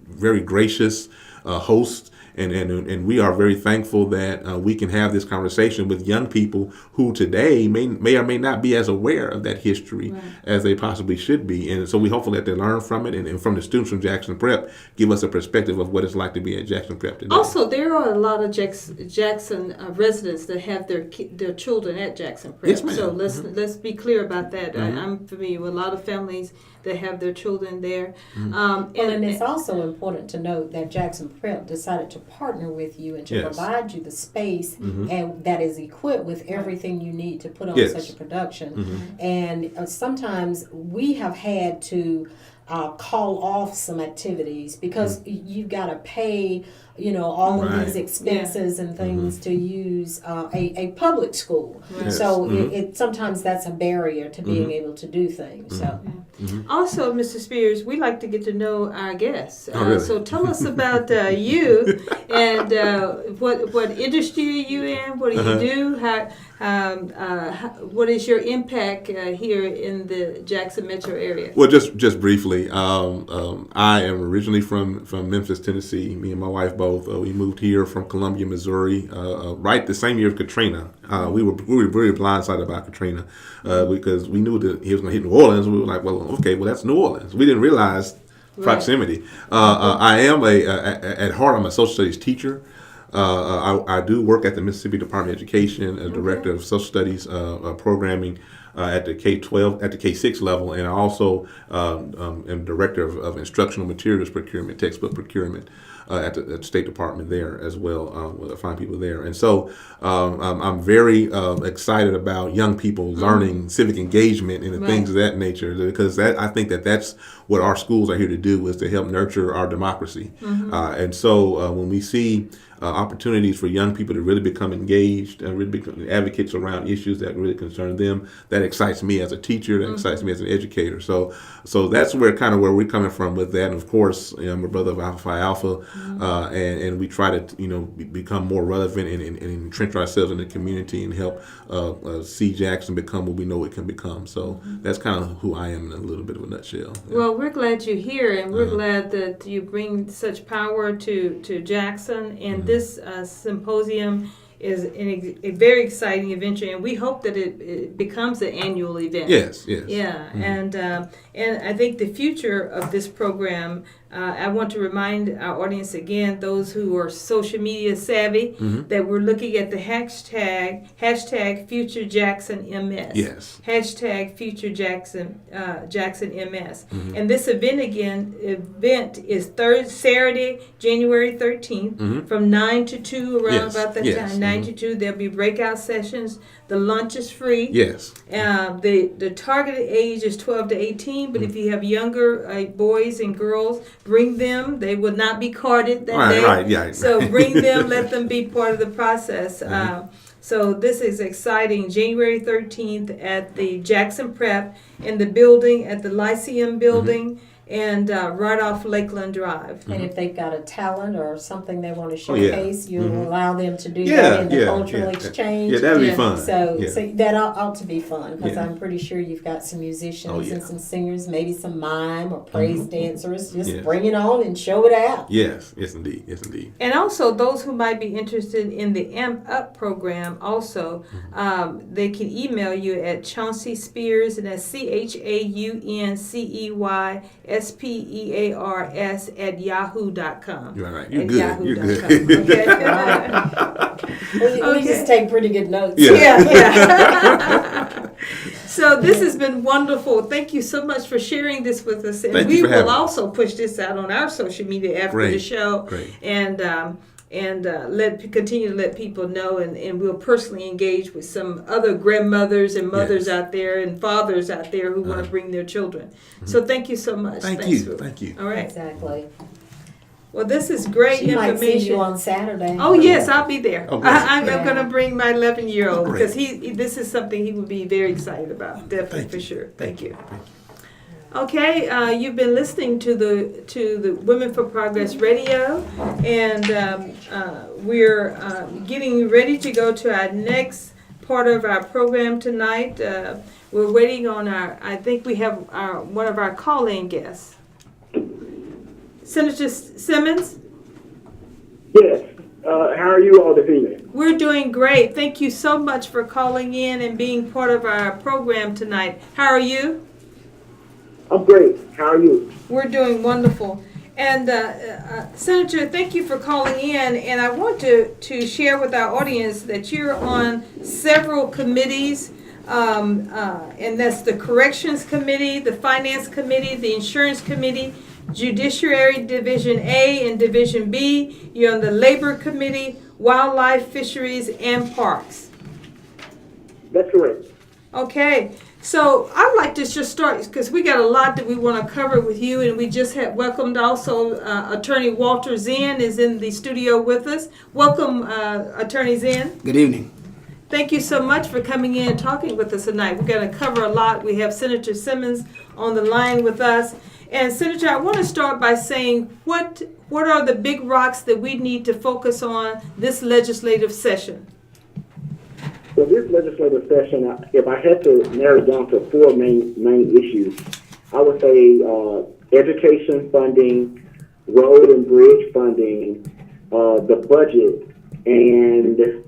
very gracious host. And we are very thankful that we can have this conversation with young people who today may or may not be as aware of that history as they possibly should be. And so we hopefully that they learn from it, and from the students from Jackson Prep, give us a perspective of what it's like to be at Jackson Prep today. Also, there are a lot of Jackson residents that have their children at Jackson Prep. Yes, ma'am. So let's be clear about that. I'm familiar with a lot of families that have their children there. And it's also important to note that Jackson Prep decided to partner with you and to provide you the space and that is equipped with everything you need to put on such a production. And sometimes we have had to call off some activities because you've got to pay all of these expenses and things to use a public school. So it sometimes that's a barrier to being able to do things. So also, Mr. Spears, we like to get to know our guests. Really? So tell us about you and what industry are you in? What do you do? What is your impact here in the Jackson metro area? Well, just briefly, I am originally from Memphis, Tennessee. Me and my wife both. We moved here from Columbia, Missouri, right the same year of Katrina. We were very blindsided by Katrina because we knew that he was going to hit New Orleans. We were like, well, okay, that's New Orleans. We didn't realize proximity. I am at heart, I'm a social studies teacher. I do work at the Mississippi Department of Education as director of social studies programming at the K-12, at the K-6 level, and I also am director of instructional materials procurement, textbook procurement at the State Department there as well, with fine people there. And so I'm very excited about young people learning civic engagement and the things of that nature, because I think that's what our schools are here to do, is to help nurture our democracy. And so when we see opportunities for young people to really become engaged and really become advocates around issues that really concern them, that excites me as a teacher, that excites me as an educator. So that's where we're coming from with that. And of course, I'm a brother of Alpha Phi Alpha, and we try to become more relevant and entrench ourselves in the community and help see Jackson become what we know it can become. So that's kind of who I am in a little bit of a nutshell. Yeah. Well, we're glad you're here, and we're glad that you bring such power to Jackson. And this symposium is a very exciting adventure, and we hope that it becomes an annual event. Yes. Yeah, and I think the future of this program, I want to remind our audience again, those who are social media savvy, that we're looking at the hashtag FutureJacksonMS. Yes. Hashtag FutureJacksonMS. And this event is Saturday, January 13th, from 9 to 2, around about that time. 9 to 2, there'll be breakout sessions. The lunch is free. Yes. The targeted age is 12 to 18, but if you have younger boys and girls, bring them. They will not be carded that day. Right. So bring them, let them be part of the process. So this is exciting. January 13th at the Jackson Prep in the building, at the Lyceum building. and right off Lakeland Drive. And if they've got a talent or something they want to Oh, yeah. showcase, you allow them to do Yeah, that in the yeah, cultural yeah. exchange. Yeah, that'd be Yeah. fun. So, yeah. so that ought to be fun because Yeah. I'm pretty sure you've got some musicians Oh, yeah. and some singers, maybe some mime or praise dancers. Just Yes. bring it on and show it out. Yes, yes, indeed, yes, indeed. And also, those who might be interested in the AMP Up program, also, they can email you at Chauncey Spears, and that's ChaunceySpears @yahoo.com. You're right. You're At good. You're yahoo.com. good. Okay. We just take pretty good notes. Yeah. Yeah. So this has been wonderful. Thank you so much for sharing this with us, and Thank we you for having will me. also push this out on our social media after Great. the show, Great. and continue to let people know, and we'll personally engage with some other grandmothers and mothers Yes. out there and fathers out there who want to bring their children. So thank you so much. Thank Thanks you. for- Thank you. All right. Exactly. Well, this is great She might see information. you on Saturday. Oh yes, I'll be there. Oh, good. I'm Yeah. going to bring my 11-year-old Great. because this is something he would be very excited about. Definitely, Thank for you. sure. Thank you. Thank you. Okay, you've been listening to the Women for Progress Radio, and we're getting ready to go to our next part of our program tonight. We're waiting on I think we have one of our call-in guests. Senator Simmons? Yes. How are you all this evening? We're doing great. Thank you so much for calling in and being part of our program tonight. How are you? I'm great. How are you? We're doing wonderful. And Senator, thank you for calling in. And I want to share with our audience that you're on several committees, and that's the Corrections Committee, the Finance Committee, the Insurance Committee, Judiciary Division A and Division B. You're on the Labor Committee, Wildlife, Fisheries, and Parks. That's correct. Okay, so I'd like to just start because we got a lot that we want to cover with you, and we just have welcomed also Attorney Walter Zinn is in the studio with us. Welcome, Attorney Zinn. Good evening. Thank you so much for coming in and talking with us tonight. We're going to cover a lot. We have Senator Simmons on the line with us. And Senator, I want to start by saying what are the big rocks that we need to focus on this legislative session? Well, this legislative session, if I had to narrow it down to four main issues, I would say education funding, road and bridge funding, the budget, and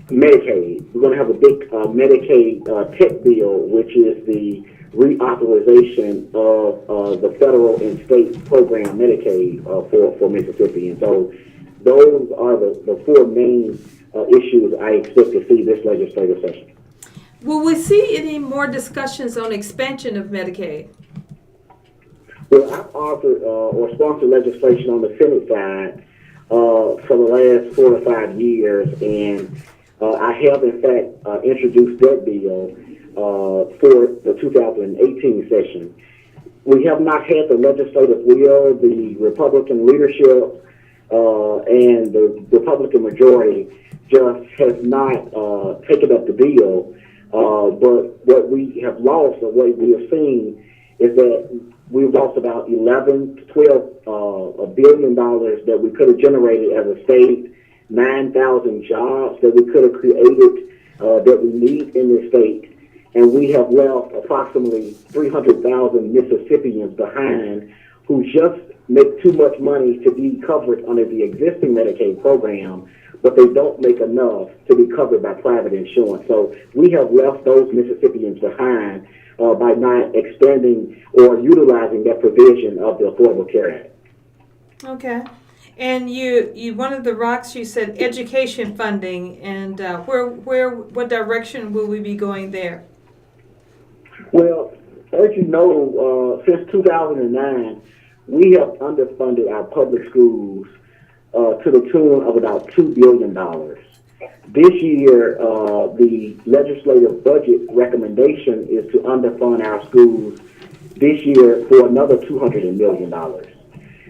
Medicaid. We're going to have a big Medicaid tech bill, which is the reauthorization of the federal and state program Medicaid for Mississippi. And so those are the four main issues I expect to see this legislative session. Will we see any more discussions on expansion of Medicaid? Well, I've authored or sponsored legislation on the Senate side for the last 4 to 5 years, and I have in fact introduced that bill for the 2018 session. We have not had the legislative will, the Republican leadership, and the Republican majority just has not taken up the bill. But what we have lost, or what we have seen, is that we've lost about $11 to $12 billion that we could have generated as a state, 9,000 jobs that we could have created that we need in this state. And we have left approximately 300,000 Mississippians behind who just make too much money to be covered under the existing Medicaid program, but they don't make enough to be covered by private insurance. So we have left those Mississippians behind by not extending or utilizing that provision of the Affordable Care Act. Okay. And you one of the rocks you said education funding, and what direction will we be going there? Well, as you know, since 2009, we have underfunded our public schools to the tune of about $2 billion. This year, the legislative budget recommendation is to underfund our schools this year for another $200 million.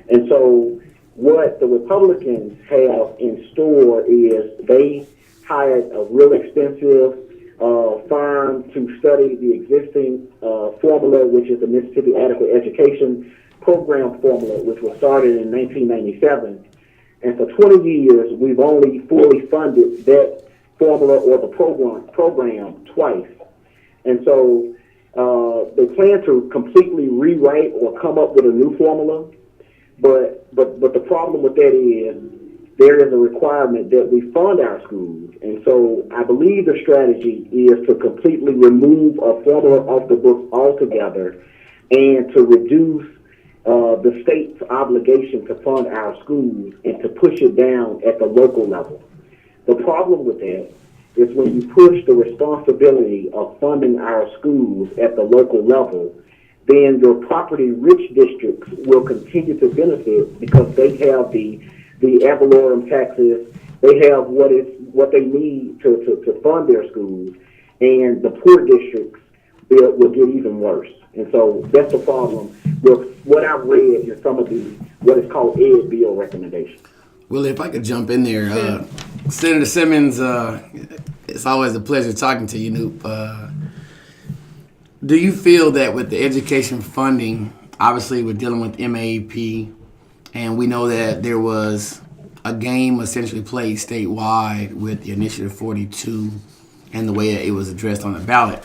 And so what the Republicans have in store is they hired a real expensive firm to study the existing formula, which is the Mississippi Adequate Education Program formula, which was started in 1997. And for 20 years, we've only fully funded that formula or the program twice. And so they plan to completely rewrite or come up with a new formula. But the problem with that is there is a requirement that we fund our schools. And so I believe the strategy is to completely remove a formula off the books altogether and to reduce the state's obligation to fund our schools and to push it down at the local level. The problem with that is when you push the responsibility of funding our schools at the local level, then your property-rich districts will continue to benefit because they have the ad valorem taxes, they have what they need to fund their schools, and the poor districts will get even worse. And so that's the problem with what I've read in some of the what is called Ed Bill recommendations. Well, if I could jump in there, Senator Simmons, it's always a pleasure talking to you, Noop. Do you feel that with the education funding, obviously we're dealing with MAEP, and we know that there was a game essentially played statewide with the Initiative 42 and the way that it was addressed on the ballot.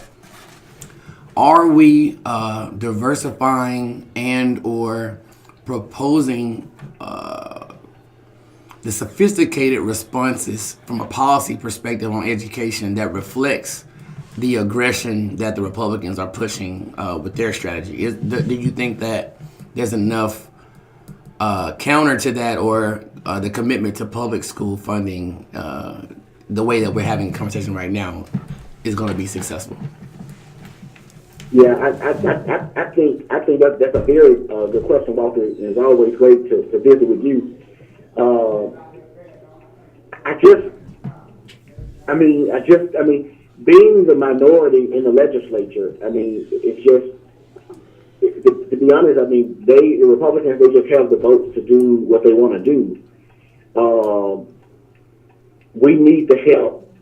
Are we diversifying and or proposing the sophisticated responses from a policy perspective on education that reflects the aggression that the Republicans are pushing with their strategy? Do you think that there's enough counter to that, or the commitment to public school funding, the way that we're having a conversation right now, is going to be successful? Yeah, I think that's a very good question, Walter. It's always great to visit with you. I mean, being the minority in the legislature, I mean, it's just, to be honest, I mean, the Republicans, they just have the votes to do what they want to do. We need the help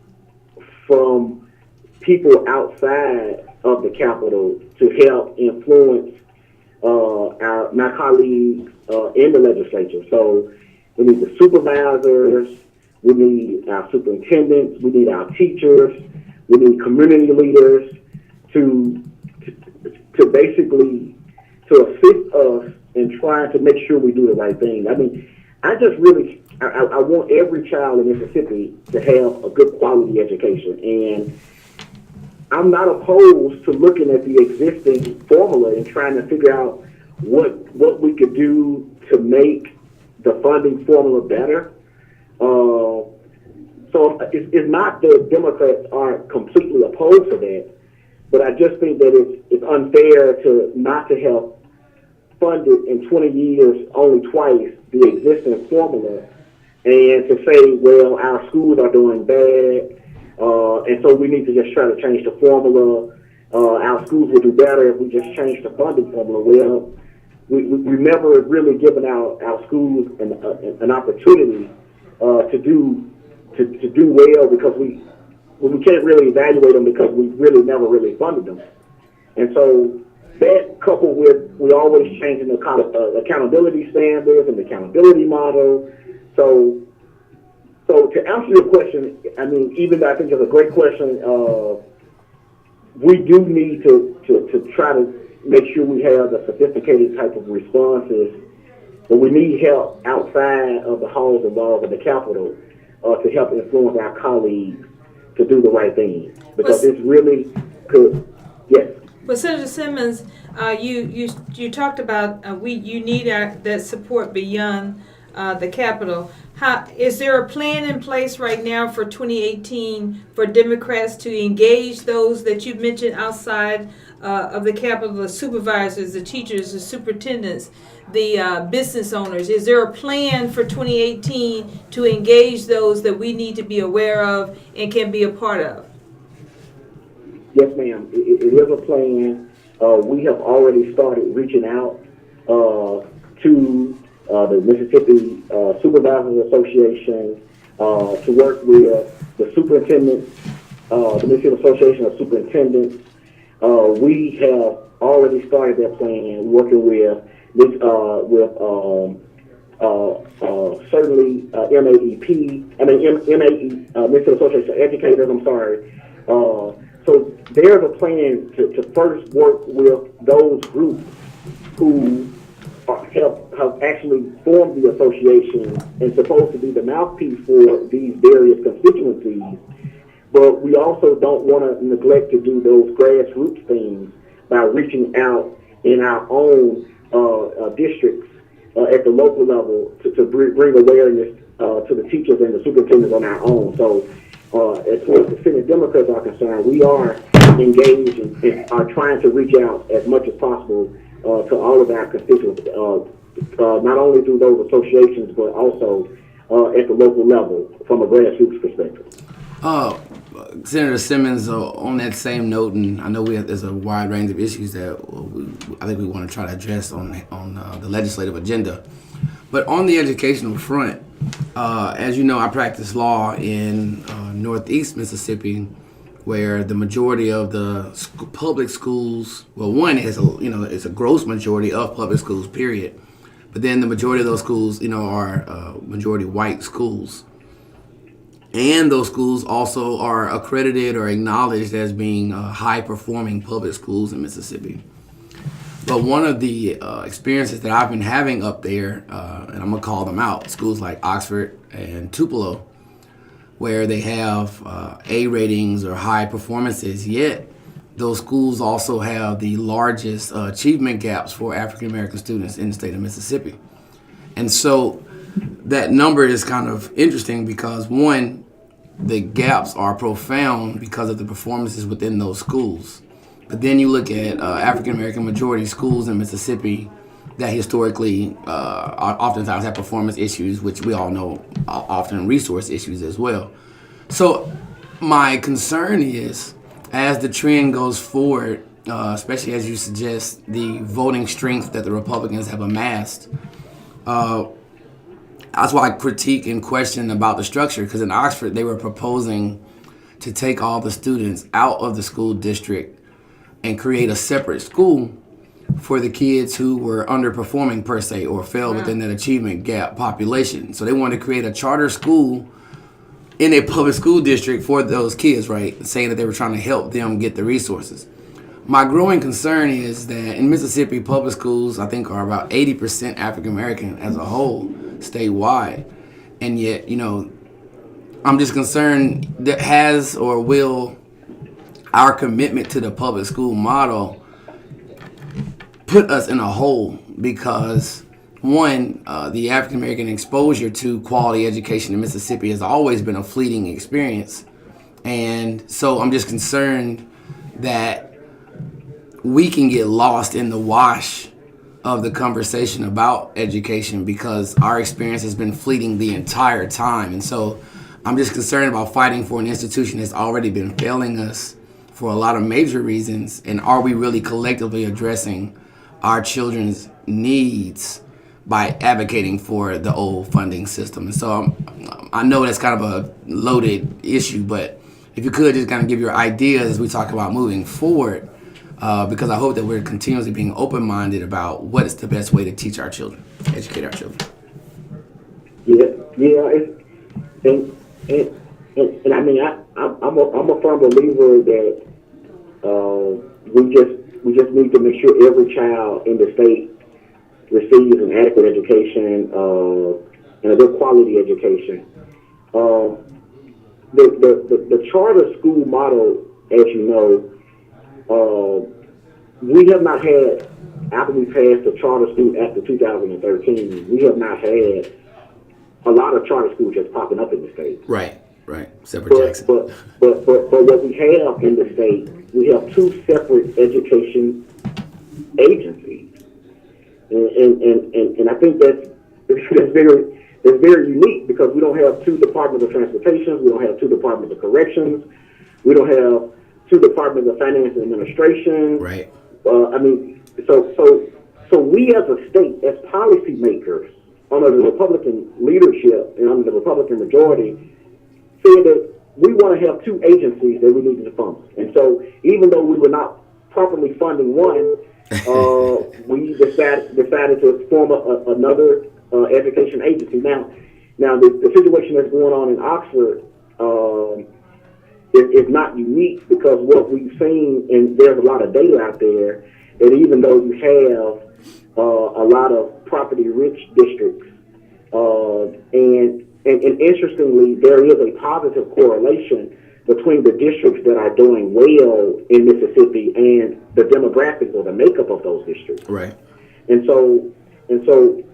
from people outside of the Capitol to help influence my colleagues in the legislature. So we need the supervisors, we need our superintendents, we need our teachers, we need community leaders to basically to assist us in trying to make sure we do the right thing. I mean, I want every child in Mississippi to have a good quality education, and I'm not opposed to looking at the existing formula and trying to figure out what we could do to make the funding formula better. So it's not that Democrats aren't completely opposed to that, but I just think that it's unfair to not to have funded in 20 years only twice the existing formula, and to say, well, our schools are doing bad, and so we need to just try to change the formula. Our schools will do better if we just change the funding formula. Well, we've never really given our schools an opportunity to do well, because we can't really evaluate them because we really never really funded them. And so that, coupled with we always changing the accountability standards and the accountability model. So to answer your question, I mean, even though I think it's a great question, we do need to try to make sure we have the sophisticated type of responses, but we need help outside of the halls and walls of the Capitol to help influence our colleagues to do the right thing, because it's really good. Yes. Well, Senator Simmons, you talked about you need that support beyond the Capitol. Is there a plan in place right now for 2018 for Democrats to engage those that you mentioned outside of the Capitol, the supervisors, the teachers, the superintendents, the business owners? Is there a plan for 2018 to engage those that we need to be aware of and can be a part of? Yes, ma'am. It is a plan. We have already started reaching out to the Mississippi Supervisors Association to work with the superintendents the Mississippi Association of Superintendents. We have already started that plan, working with this, certainly Mississippi Association of Educators. I'm sorry. So there's a plan to first work with those groups who have actually formed the association and supposed to be the mouthpiece for these various constituencies. But we also don't want to neglect to do those grassroots things by reaching out in our own districts at the local level to bring awareness to the teachers and the superintendents on our own. So as far as the Senate Democrats are concerned, we are engaged and are trying to reach out as much as possible to all of our constituents, not only through those associations, but also at the local level from a grassroots perspective. Senator Simmons, on that same note, and I know there's a wide range of issues that I think we want to try to address on the legislative agenda. But on the educational front, as you know, I practice law in Northeast Mississippi, where the majority of the public schools, well, one is it's a gross majority of public schools, period. But then the majority of those schools, are majority white schools. And those schools also are accredited or acknowledged as being high-performing public schools in Mississippi. But one of the experiences that I've been having up there, and I'm going to call them out, schools like Oxford and Tupelo, where they have A ratings or high performances, yet those schools also have the largest achievement gaps for African-American students in the state of Mississippi. And so that number is kind of interesting because, one, the gaps are profound because of the performances within those schools. But then you look at African-American majority schools in Mississippi that historically oftentimes have performance issues, which we all know often resource issues as well. So my concern is, as the trend goes forward, especially as you suggest, the voting strength that the Republicans have amassed, that's why I critique and question about the structure, because in Oxford, they were proposing to take all the students out of the school district and create a separate school for the kids who were underperforming, per se, or fell within that achievement gap population. So they wanted to create a charter school in a public school district for those kids, right? Saying that they were trying to help them get the resources. My growing concern is that in Mississippi, public schools, I think, are about 80% African American as a whole, statewide. And yet, I'm just concerned that has or will our commitment to the public school model put us in a hole, because one, the African American exposure to quality education in Mississippi has always been a fleeting experience. And so I'm just concerned that we can get lost in the wash of the conversation about education because our experience has been fleeting the entire time. And so I'm just concerned about fighting for an institution that's already been failing us for a lot of major reasons. And are we really collectively addressing our children's needs by advocating for the old funding system? And so I know that's kind of a loaded issue, but if you could just kind of give your ideas as we talk about moving forward, because I hope that we're continuously being open-minded about what is the best way to teach our children, educate our children. And I mean, I'm a firm believer that we just need to make sure every child in the state receives an adequate education and a good quality education. The charter school model, as you know, we have not had, after we passed the charter school act of 2013, we have not had a lot of charter schools just popping up in the state. Right. Separate Jackson. But what we have in the state, we have two separate education agencies, and I think that's very unique, because we don't have two departments of transportation, we don't have two departments of corrections, we don't have two departments of finance and administration. Right. So we as a state, as policymakers, under the Republican leadership and under the Republican majority, said that we want going to have two agencies that we needed to fund. And so even though we were not properly funding one, we decided to form another education agency. Now the situation that's going on in Oxford is not unique, because what we've seen, and there's a lot of data out there, that even though you have a lot of property-rich districts, and interestingly, there is a positive correlation between the districts that are doing well in Mississippi and the demographics or the makeup of those districts. Right. And so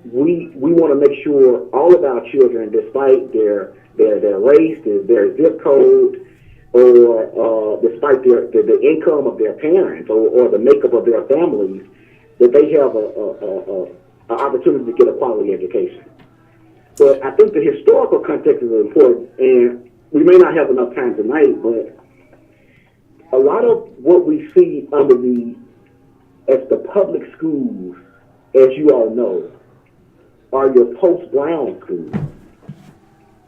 we want to make sure all of our children, despite their race, their zip code, or despite the income of their parents or the makeup of their families, that they have an opportunity to get a quality education. But I think the historical context is important, and we may not have enough time tonight, but a lot of what we see under as the public schools, as you all know, are your post-Brown schools.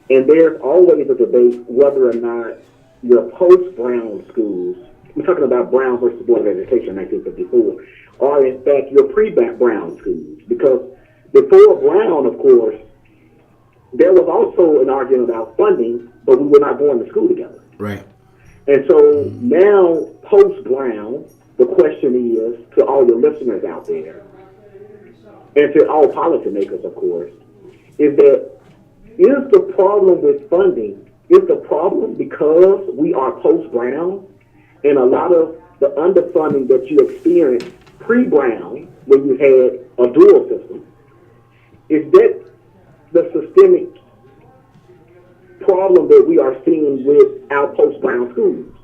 And there's always a debate whether or not your post-Brown schools, we're talking about Brown versus Board of Education 1954, are in fact your pre-Brown schools. Because before Brown, of course, there was also an argument about funding, but we were not going to school together. Right. And so now, post-Brown, the question is, to all your listeners out there, and to all policymakers, of course, is the problem with funding, is the problem because we are post-Brown, and a lot of the underfunding that you experienced pre-Brown, when you had a dual system, is that the systemic problem that we are seeing with our post-Brown schools?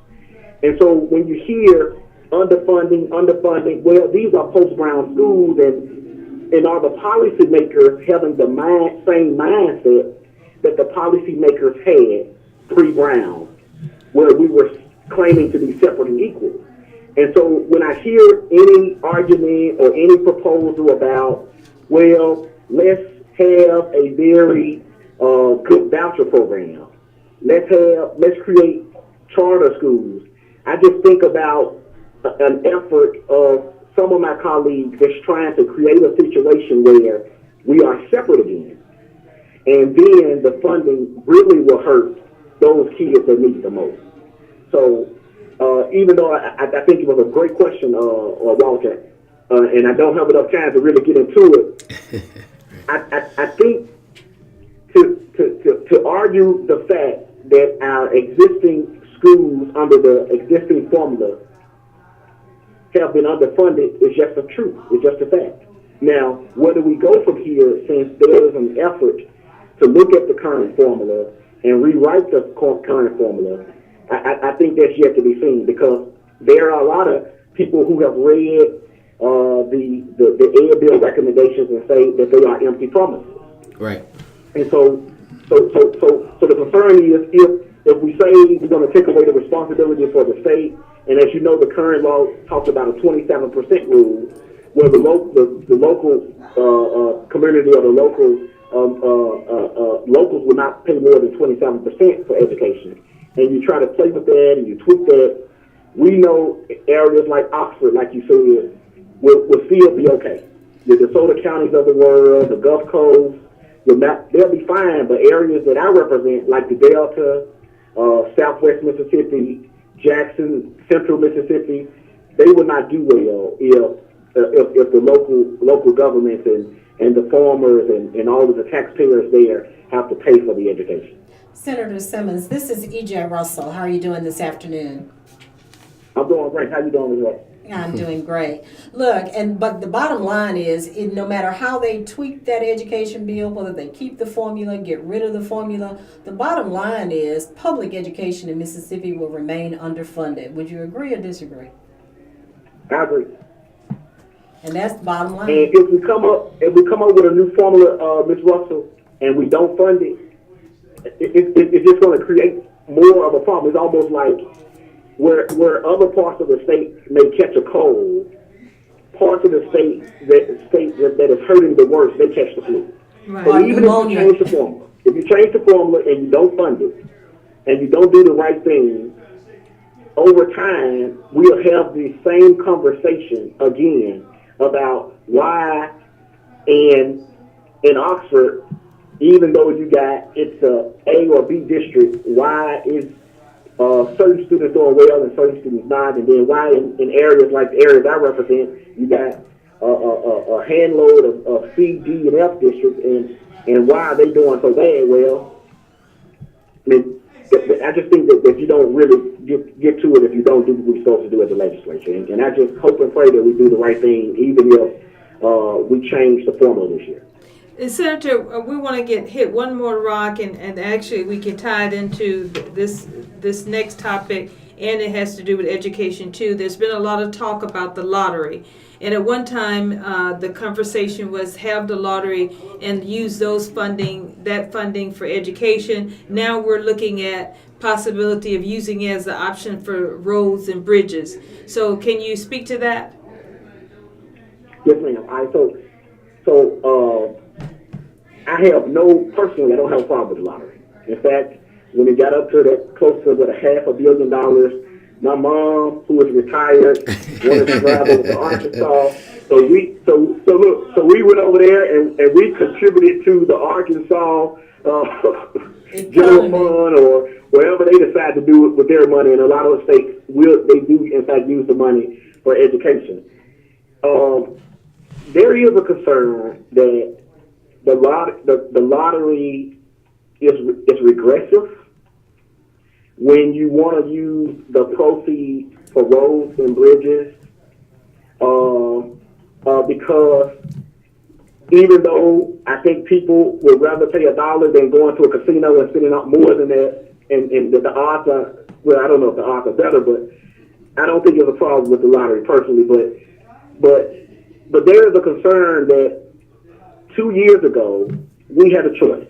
And so when you hear underfunding, well, these are post-Brown schools, and are the policymakers having the same mindset that the policymakers had pre-Brown, where we were claiming to be separate and equal? And so when I hear any argument or any proposal about, well, let's have a very good voucher program, let's create charter schools, I just think about an effort of some of my colleagues that's trying to create a situation where we are separate again. And then the funding really will hurt those kids that need it the most. So even though I think it was a great question, Walter, and I don't have enough time to really get into it, I think to argue the fact that our existing schools under the existing formula have been underfunded is just a truth. It's just a fact. Now, where do we go from here, since there is an effort to look at the current formula and rewrite the current formula? I think that's yet to be seen, because there are a lot of people who have read the Ed Bill recommendations and say that they are empty promises. Right. And so the concern is, if we say we're going to take away the responsibility for the state, and as you know, the current law talks about a 27% rule, where the local community or the locals will not pay more than 27% for education, and you try to play with that and you tweak that, we know areas like Oxford, like you said, will still be okay. The DeSoto counties of the world, the Gulf Coast, they'll be fine, but areas that I represent, like the Delta, Southwest Mississippi, Jackson, Central Mississippi, they will not do well if the local governments and the farmers and all of the taxpayers there have to pay for the education. Senator Simmons, this is E.J. Russell. How are you doing this afternoon? I'm doing great. How you doing as well? I'm doing great. Look, but the bottom line is, no matter how they tweak that education bill, whether they keep the formula, get rid of the formula, the bottom line is public education in Mississippi will remain underfunded. Would you agree or disagree? I agree. And that's the bottom line. And if we come up with a new formula, Ms. Russell, and we don't fund it, it's just going to create more of a problem. It's almost like where other parts of the state may catch a cold, parts of the state that is hurting the worst, they catch the flu. Right. So even if you change the formula and you don't fund it, and you don't do the right thing, over time, we'll have the same conversation again about why in Oxford, even though it's a A or B district, why is certain students doing well and certain students not, and then why in areas like the areas I represent, you got a handload of C, D, and F districts, and why are they doing so bad? Well, I mean, I just think that you don't really get to it if you don't do what we're supposed to do as a legislature. And I just hope and pray that we do the right thing, even if we change the formula this year. Senator, we want to hit one more rock, and actually we can tie it into this next topic, and it has to do with education too. There's been a lot of talk about the lottery, and at one time the conversation was have the lottery and use that funding for education. Now we're looking at possibility of using it as an option for roads and bridges. So can you speak to that? Yes, ma'am. I personally, I don't have a problem with the lottery. In fact, when it got up to that close to $500 million, my mom, who was retired, wanted to drive over to Arkansas. So we went over there and we contributed to the Arkansas general fund or wherever they decide to do it with their money. And a lot of states they do in fact use the money for education. There is a concern that the lottery is regressive when you want to use the proceeds for roads and bridges, because even though I think people would rather pay $1 than going to a casino and spending out more than that, and the odds are, well, I don't know if the odds are better, but I don't think there's a problem with the lottery personally, but there is a concern that 2 years ago, we had a choice.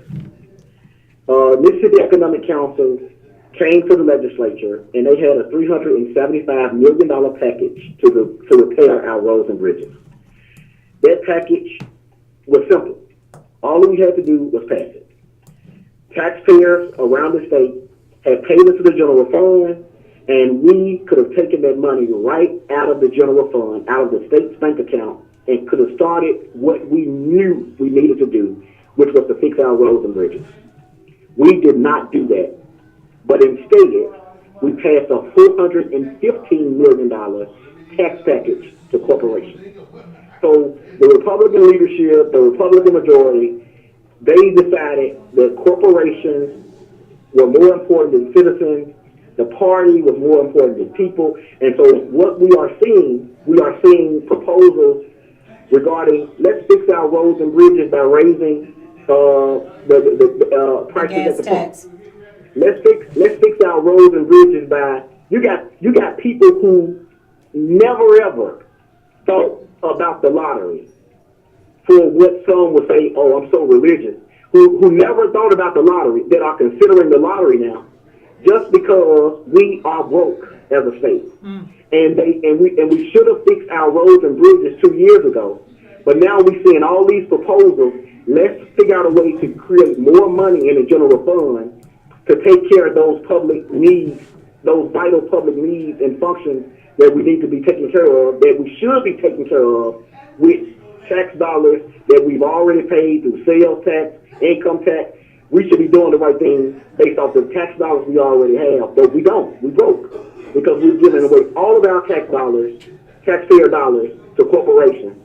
Mississippi Economic Council came to the legislature, and they had a $375 million package to repair our roads and bridges. That package was simple. All we had to do was pass it. Taxpayers around the state had paid into the general fund, and we could have taken that money right out of the general fund, out of the state's bank account, and could have started what we knew we needed to do, which was to fix our roads and bridges. We did not do that, but instead, we passed a $415 million tax package to corporations. So the Republican leadership, the Republican majority, they decided that corporations were more important than citizens, the party was more important than people, and so what we are seeing proposals regarding let's fix our roads and bridges by raising the prices at the pump. Let's fix our roads and bridges by you got people who never ever thought about the lottery for what some would say, oh, I'm so religious, who never thought about the lottery that are considering the lottery now just because we are broke as a state. And we should have fixed our roads and bridges 2 years ago. But now we're seeing all these proposals. Let's figure out a way to create more money in the general fund to take care of those public needs, those vital public needs and functions that we need to be taken care of, that we should be taken care of with tax dollars that we've already paid through sales tax, income tax. We should be doing the right thing based off the tax dollars we already have, but we don't. We broke because we're giving away all of our tax dollars, taxpayer dollars, to corporations.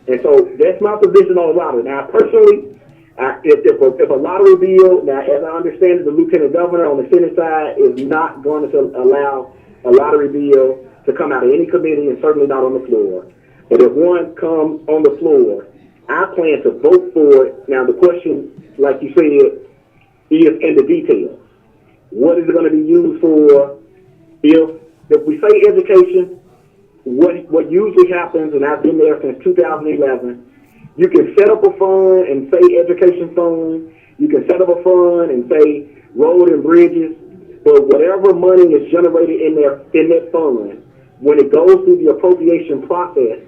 And so that's my position on the lottery. Now, personally, if a lottery bill, now as I understand it, the lieutenant governor on the Senate side is not going to allow a lottery bill to come out of any committee and certainly not on the floor. But if one comes on the floor, I plan to vote for it. Now, the question, like you said, is in the details. What is it going to be used for? If we say education, what usually happens, and I've been there since 2011, you can set up a fund and say education fund. You can set up a fund and say road and bridges. But whatever money is generated in that fund, when it goes through the appropriation process,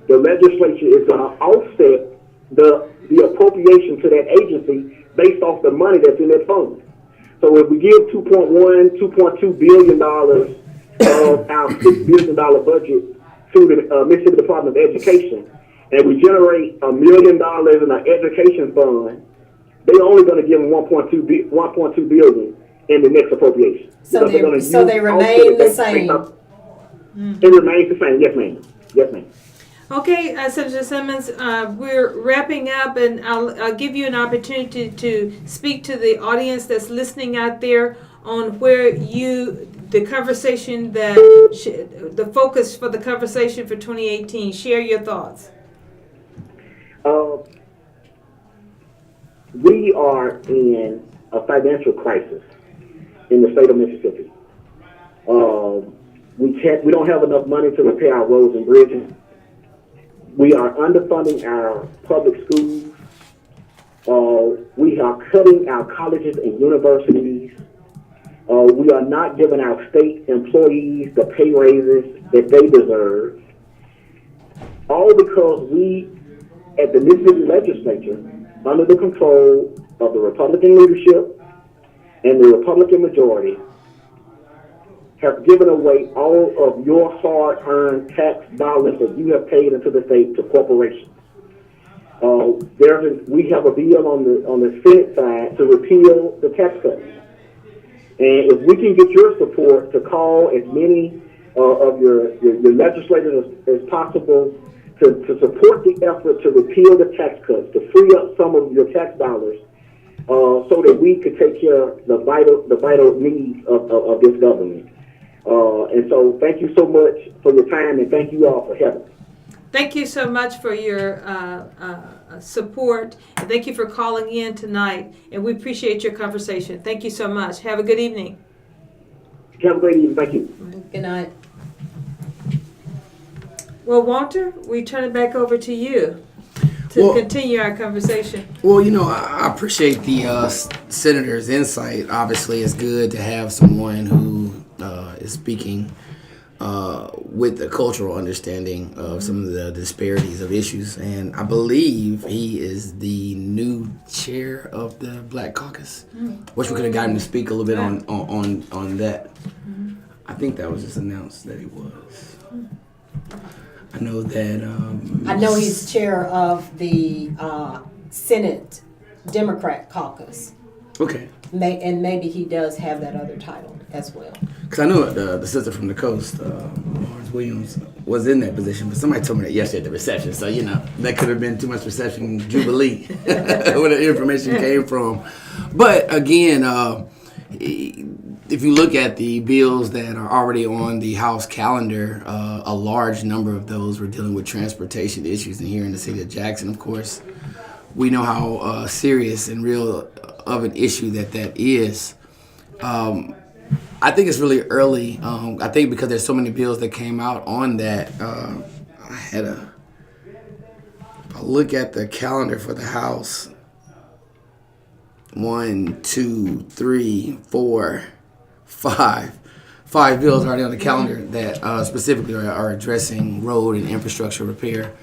the legislature is going to offset the appropriation to that agency based off the money that's in that fund. So if we give $2.2 billion of our $6 billion budget to the Mississippi Department of Education, and we generate $1 million in an education fund, they're only going to give them $1.2 billion in the next appropriation. So they remain the same. It remains the same. Yes, ma'am. Yes, ma'am. Okay, Senator Simmons, we're wrapping up, and I'll give you an opportunity to speak to the audience that's listening out there on where the conversation the focus for the conversation for 2018. Share your thoughts. We are in a financial crisis in the state of Mississippi. We don't have enough money to repair our roads and bridges. We are underfunding our public schools. We are cutting our colleges and universities. We are not giving our state employees the pay raises that they deserve. All because we, at the Mississippi legislature, under the control of the Republican leadership and the Republican majority, have given away all of your hard-earned tax dollars that you have paid into the state to corporations. We have a bill on the Senate side to repeal the tax cuts. And if we can get your support to call as many of your legislators as possible to support the effort to repeal the tax cuts, to free up some of your tax dollars, so that we could take care of the vital needs of this government. And so thank you so much for your time, and thank you all for having me. Thank you so much for your support, and thank you for calling in tonight, and we appreciate your conversation. Thank you so much. Have a good evening. Have a great evening. Thank you. Good night. Well, Walter, we turn it back over to you to continue our conversation. Well, I appreciate the senator's insight. Obviously, it's good to have someone who is speaking with the cultural understanding of some of the disparities of issues. And I believe he is the new chair of the Black Caucus. Wish we could have gotten him to speak a little bit on that. I think that was just announced that he was. I know that. I know he's chair of the Senate Democrat Caucus. Okay. And maybe he does have that other title as well. Because I know the sister from the coast, Lawrence Williams, was in that position, but somebody told me that yesterday at the reception. So, that could have been too much reception jubilee where the information came from. But again, if you look at the bills that are already on the House calendar, a large number of those were dealing with transportation issues. And here in the city of Jackson, of course, we know how serious and real of an issue that is. I think it's really early. I think because there's so many bills that came out on that, I had a look at the calendar for the House. 1, 2, 3, 4, 5 bills already on the calendar that specifically are addressing road and infrastructure repair,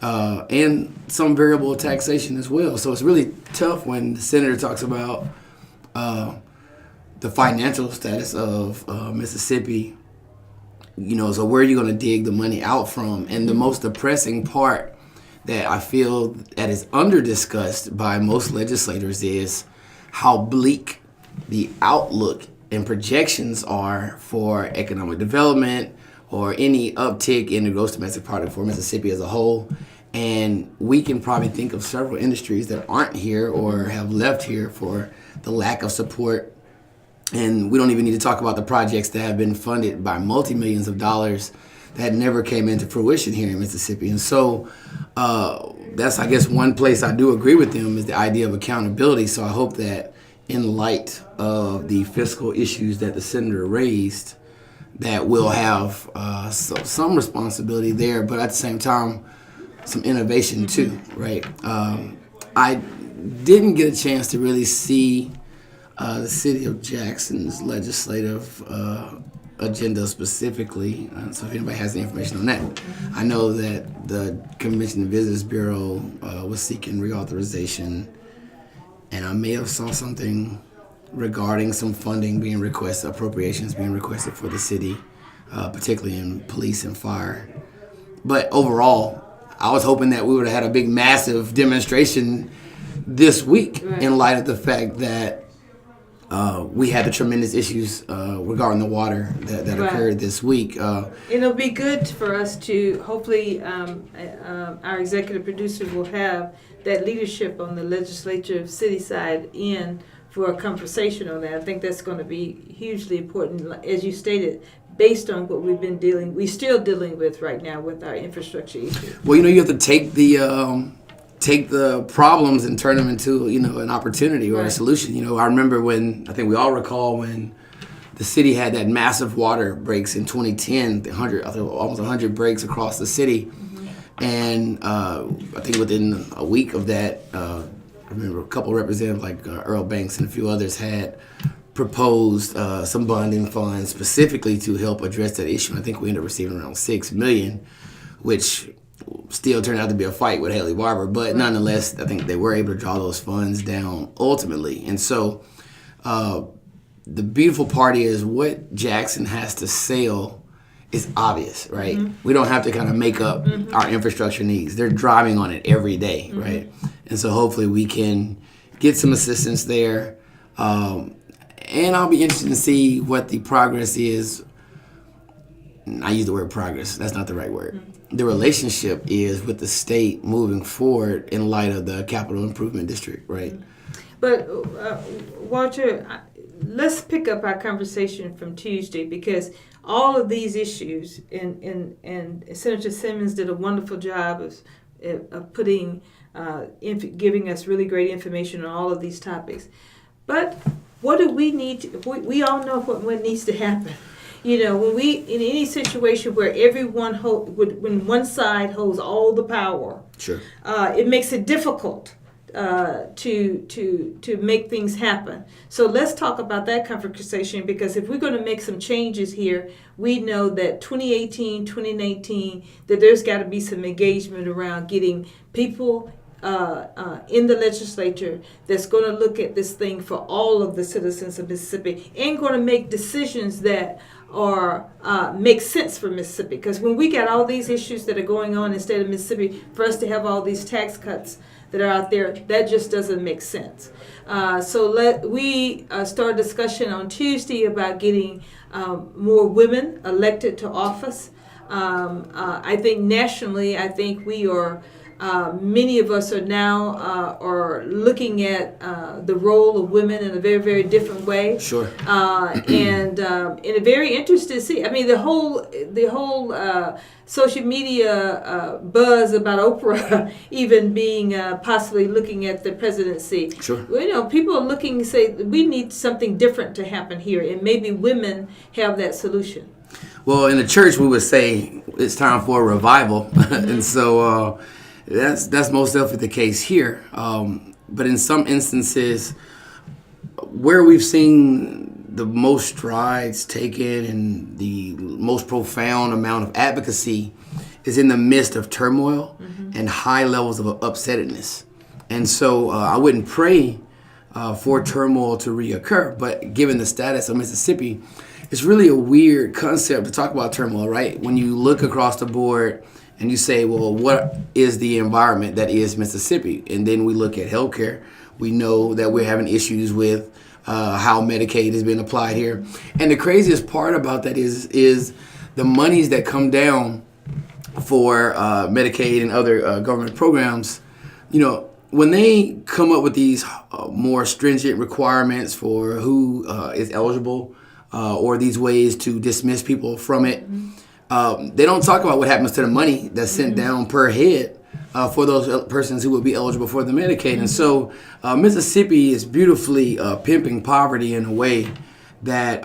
and some variable taxation as well. So it's really tough when the senator talks about the financial status of Mississippi. So where are you going to dig the money out from? And the most depressing part that I feel that is under-discussed by most legislators is how bleak the outlook and projections are for economic development or any uptick in the gross domestic product for Mississippi as a whole. And we can probably think of several industries that aren't here or have left here for the lack of support. And we don't even need to talk about the projects that have been funded by multi-millions of dollars that never came into fruition here in Mississippi. And so that's, I guess, one place I do agree with them is the idea of accountability. So I hope that in light of the fiscal issues that the senator raised, that we'll have some responsibility there, but at the same time, some innovation too, right? I didn't get a chance to really see the city of Jackson's legislative agenda specifically. So if anybody has any information on that, I know that the Convention and Visitors Bureau was seeking reauthorization, and I may have saw something regarding some funding being requested, appropriations being requested for the city, particularly in police and fire. But overall, I was hoping that we would have had a big, massive demonstration this week in light of the fact that we had the tremendous issues regarding the water that occurred this week. It'll be good for us to, hopefully, our executive producers will have that leadership on the legislature city side in for a conversation on that. I think that's going to be hugely important, as you stated, based on what we're still dealing with right now with our infrastructure issues. Well, you have to take the problems and turn them into, an opportunity or a solution. I remember I think we all recall when the city had that massive water breaks in 2010, almost 100 breaks across the city. And I think within a week of that, I remember a couple of representatives like Earl Banks and a few others had proposed some bonding funds specifically to help address that issue. I think we ended up receiving around $6 million, which still turned out to be a fight with Haley Barbour. But nonetheless, I think they were able to draw those funds down ultimately. And so the beautiful part is what Jackson has to sell is obvious, right? We don't have to kind of make up our infrastructure needs. They're driving on it every day, right? And so hopefully we can get some assistance there. And I'll be interested to see what the progress is. I use the word progress. That's not the right word. The relationship is with the state moving forward in light of the Capital Improvement District, right? But Walter, let's pick up our conversation from Tuesday, because all of these issues, and Senator Simmons did a wonderful job of putting, giving us really great information on all of these topics. But what do we need? We all know what needs to happen. When we in any situation where when one side holds all the power, sure, it makes it difficult to make things happen. So let's talk about that conversation, because if we're going to make some changes here, we know that 2018, 2019, that there's got to be some engagement around getting people in the legislature that's going to look at this thing for all of the citizens of Mississippi and going to make decisions that make sense for Mississippi. Because when we got all these issues that are going on in the state of Mississippi, for us to have all these tax cuts that are out there, that just doesn't make sense. So we start a discussion on Tuesday about getting more women elected to office. I think nationally, we are, many of us are now are looking at the role of women in a very, very different way. Sure. And a very interested to see. I mean, the whole social media buzz about Oprah even being possibly looking at the presidency. Sure. People are looking and say we need something different to happen here, and maybe women have that solution. Well, in the church, we would say it's time for a revival, and so. That's most definitely the case here. But in some instances, where we've seen the most strides taken and the most profound amount of advocacy is in the midst of turmoil and high levels of upsettedness. And so I wouldn't pray for turmoil to reoccur, but given the status of Mississippi, it's really a weird concept to talk about turmoil, right? When you look across the board and you say, well, what is the environment that is Mississippi? And then we look at healthcare. We know that we're having issues with how Medicaid has been applied here. And the craziest part about that is the monies that come down for Medicaid and other government programs, when they come up with these more stringent requirements for who is eligible or these ways to dismiss people from it, they don't talk about what happens to the money that's sent down per head for those persons who would be eligible for the Medicaid. And so Mississippi is beautifully pimping poverty in a way that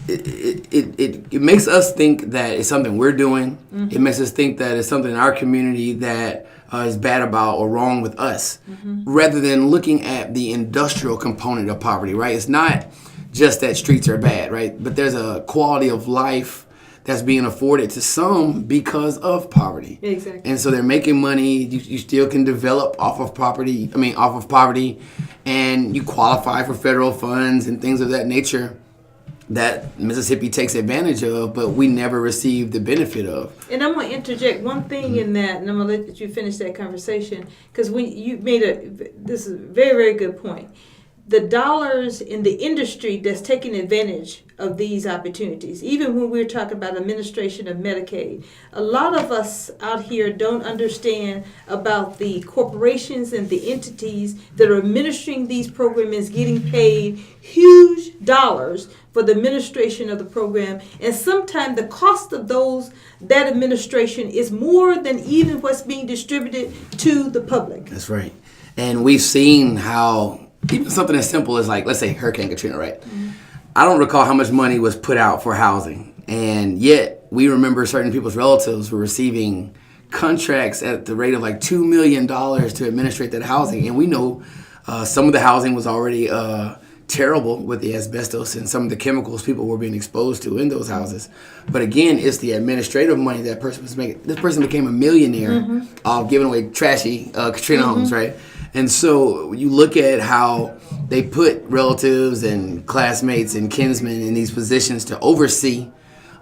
it makes us think that it's something we're doing. It makes us think that it's something in our community that is bad about or wrong with us, rather than looking at the industrial component of poverty, right? It's not just that streets are bad, right? But there's a quality of life that's being afforded to some because of poverty. Exactly. And so they're making money. You still can develop off of poverty. and you qualify for federal funds and things of that nature that Mississippi takes advantage of, but we never receive the benefit of. And I'm going to interject one thing in that, and I'm going to let you finish that conversation, because you made this is a very, very good point. The dollars in the industry that's taking advantage of these opportunities, even when we're talking about administration of Medicaid, a lot of us out here don't understand about the corporations and the entities that are administering these programs getting paid huge dollars for the administration of the program, and sometimes the cost of that administration is more than even what's being distributed to the public. That's right. And we've seen how even something as simple as, like, let's say Hurricane Katrina, right? Mm-hmm. I don't recall how much money was put out for housing, and yet we remember certain people's relatives were receiving contracts at the rate of like $2 million to administrate that housing, and we know some of the housing was already terrible with the asbestos and some of the chemicals people were being exposed to in those houses. But again, it's the administrative money that person was making. This person became a millionaire off giving away trashy Katrina homes, right? And so you look at how they put relatives and classmates and kinsmen in these positions to oversee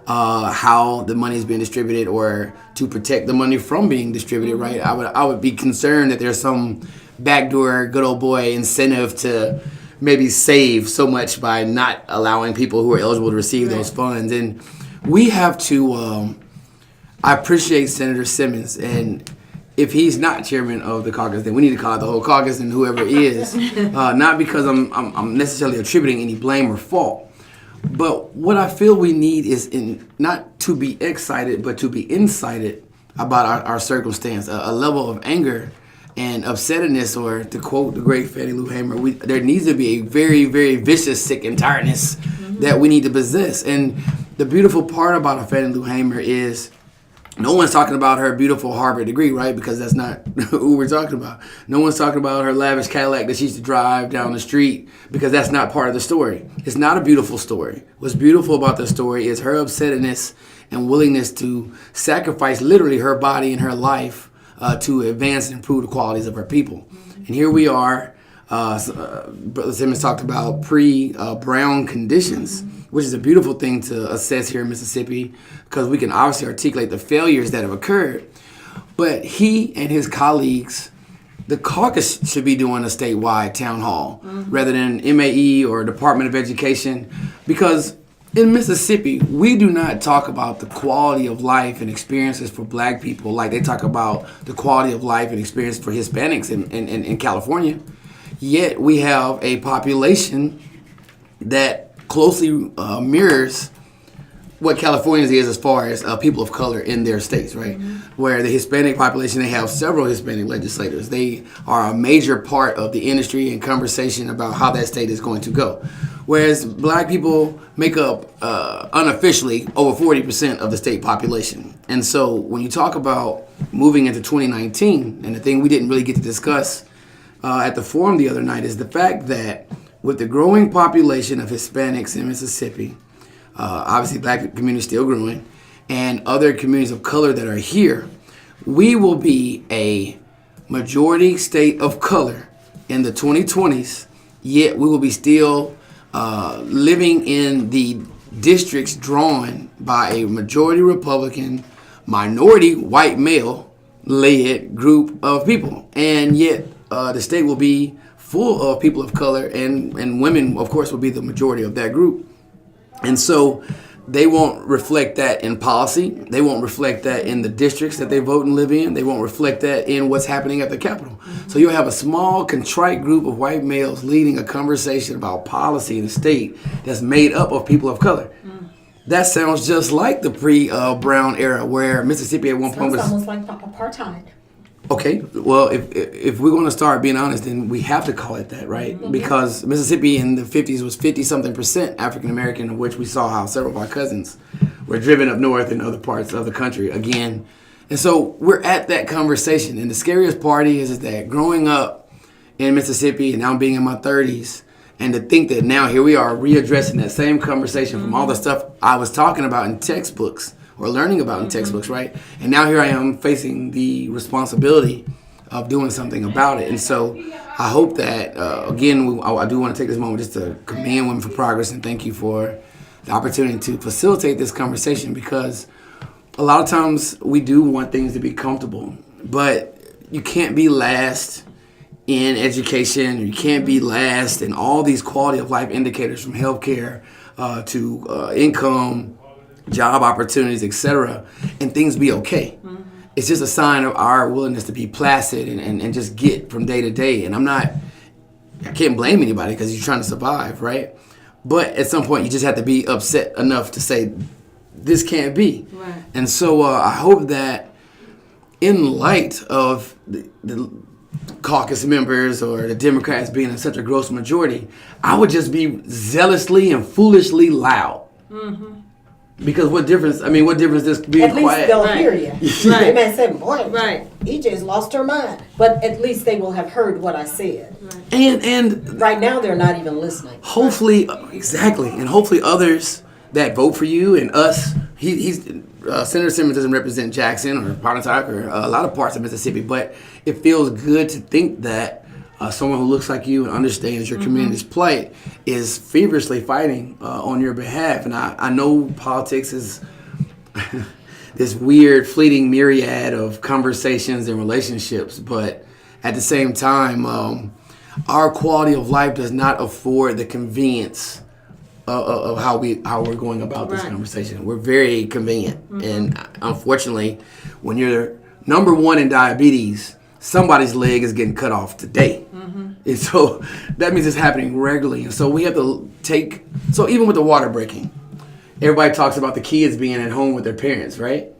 how the money is being distributed, or to protect the money from being distributed, right? I would be concerned that there's some backdoor good old boy incentive to maybe save so much by not allowing people who are eligible to receive those funds. And we have to, I appreciate Senator Simmons, and if he's not chairman of the caucus, then we need to call it the whole caucus and whoever is, not because I'm necessarily attributing any blame or fault. But what I feel we need is not to be excited, but to be incited about our circumstance, a level of anger and upsetness, or to quote the great Fannie Lou Hamer, there needs to be a very, very vicious, sick and tiredness that we need to possess. And the beautiful part about a Fannie Lou Hamer is no one's talking about her beautiful Harvard degree, right? Because that's not who we're talking about. No one's talking about her lavish Cadillac that she used to drive down the street, because that's not part of the story. It's not a beautiful story. What's beautiful about the story is her upsetness and willingness to sacrifice literally her body and her life to advance and improve the qualities of her people. And here we are. Brother Simmons talked about pre-Brown conditions, which is a beautiful thing to assess here in Mississippi, because we can obviously articulate the failures that have occurred. But he and his colleagues, the caucus should be doing a statewide town hall rather than MAE or Department of Education, because in Mississippi, we do not talk about the quality of life and experiences for Black people like they talk about the quality of life and experience for Hispanics in California. Yet we have a population that closely mirrors what California's is as far as people of color in their states, right? Where the Hispanic population, they have several Hispanic legislators. They are a major part of the industry and conversation about how that state is going to go. Whereas Black people make up unofficially over 40% of the state population. And so when you talk about moving into 2019, and the thing we didn't really get to discuss at the forum the other night is the fact that with the growing population of Hispanics in Mississippi, obviously Black community is still growing, and other communities of color that are here, we will be a majority state of color in the 2020s, yet we will be still living in the districts drawn by a majority Republican, minority white male-led group of people. And yet the state will be full of people of color, and women, of course, will be the majority of that group. And so they won't reflect that in policy. They won't reflect that in the districts that they vote and live in. They won't reflect that in what's happening at the Capitol. So you'll have a small, contrite group of white males leading a conversation about policy in the state that's made up of people of color. That sounds just like the pre-Brown era, where Mississippi at one point was almost like apartheid. Okay, well, if we're going to start being honest, then we have to call it that, right? Because Mississippi in the 50s was 50-something% African American, of which we saw how several of our cousins were driven up north in other parts of the country again. And so we're at that conversation. And the scariest part is that growing up in Mississippi and now being in my 30s, and to think that now here we are readdressing that same conversation from all the stuff I was talking about in textbooks, or learning about in textbooks, right? And now here I am facing the responsibility of doing something about it. And so I hope that, again, I do want to take this moment just to commend Women for Progress and thank you for the opportunity to facilitate this conversation, because a lot of times we do want things to be comfortable, but you can't be last in education, you can't be last in all these quality of life indicators, from healthcare to income, job opportunities, etc., and things be okay. Mm-hmm. It's just a sign of our willingness to be placid and just get from day to day. And I can't blame anybody because you're trying to survive, right? But at some point you just have to be upset enough to say, this can't be. Right. And so I hope that in light of the caucus members or the Democrats being in such a gross majority, I would just be zealously and foolishly loud. Mm-hmm. Because what difference does being quiet? At least they'll hear you. Right. They may say, boy, right. EJ's lost her mind. But at least they will have heard what I said. Right. And right now they're not even listening. Hopefully, exactly. And hopefully others that vote for you and us, Senator Simmons doesn't represent Jackson or Pontotoc or a lot of parts of Mississippi, but it feels good to think that someone who looks like you and understands your community's plight is feverishly fighting on your behalf. And I know politics is this weird, fleeting myriad of conversations and relationships, but at the same time, our quality of life does not afford the convenience of how we're going about this conversation. We're very convenient, and unfortunately, when you're number one in diabetes, somebody's leg is getting cut off today. And so that means it's happening regularly. And so we have to so even with the water breaking, everybody talks about the kids being at home with their parents, right?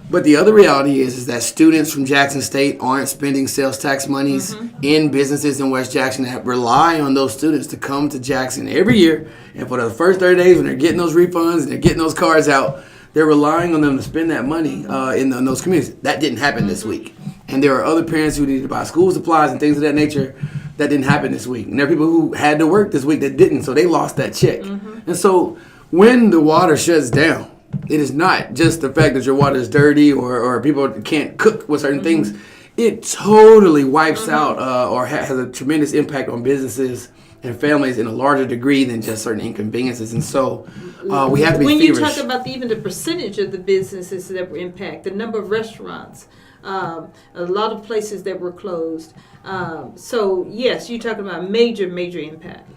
But the other reality is that students from Jackson State aren't spending sales tax monies in businesses in West Jackson that rely on those students to come to Jackson every year. And for the first 30 days when they're getting those refunds and they're getting those cards out, they're relying on them to spend that money in those communities. That didn't happen this week. And there are other parents who needed to buy school supplies and things of that nature that didn't happen this week. And there are people who had to work this week that didn't, so they lost that check. And so when the water shuts down, it is not just the fact that your water is dirty or people can't cook with certain things. It totally wipes out or has a tremendous impact on businesses and families in a larger degree than just certain inconveniences. And so we have to be when feverish. you talk about even the percentage of the businesses that were impacted, the number of restaurants, a lot of places that were closed. So yes, you're talking about major impact.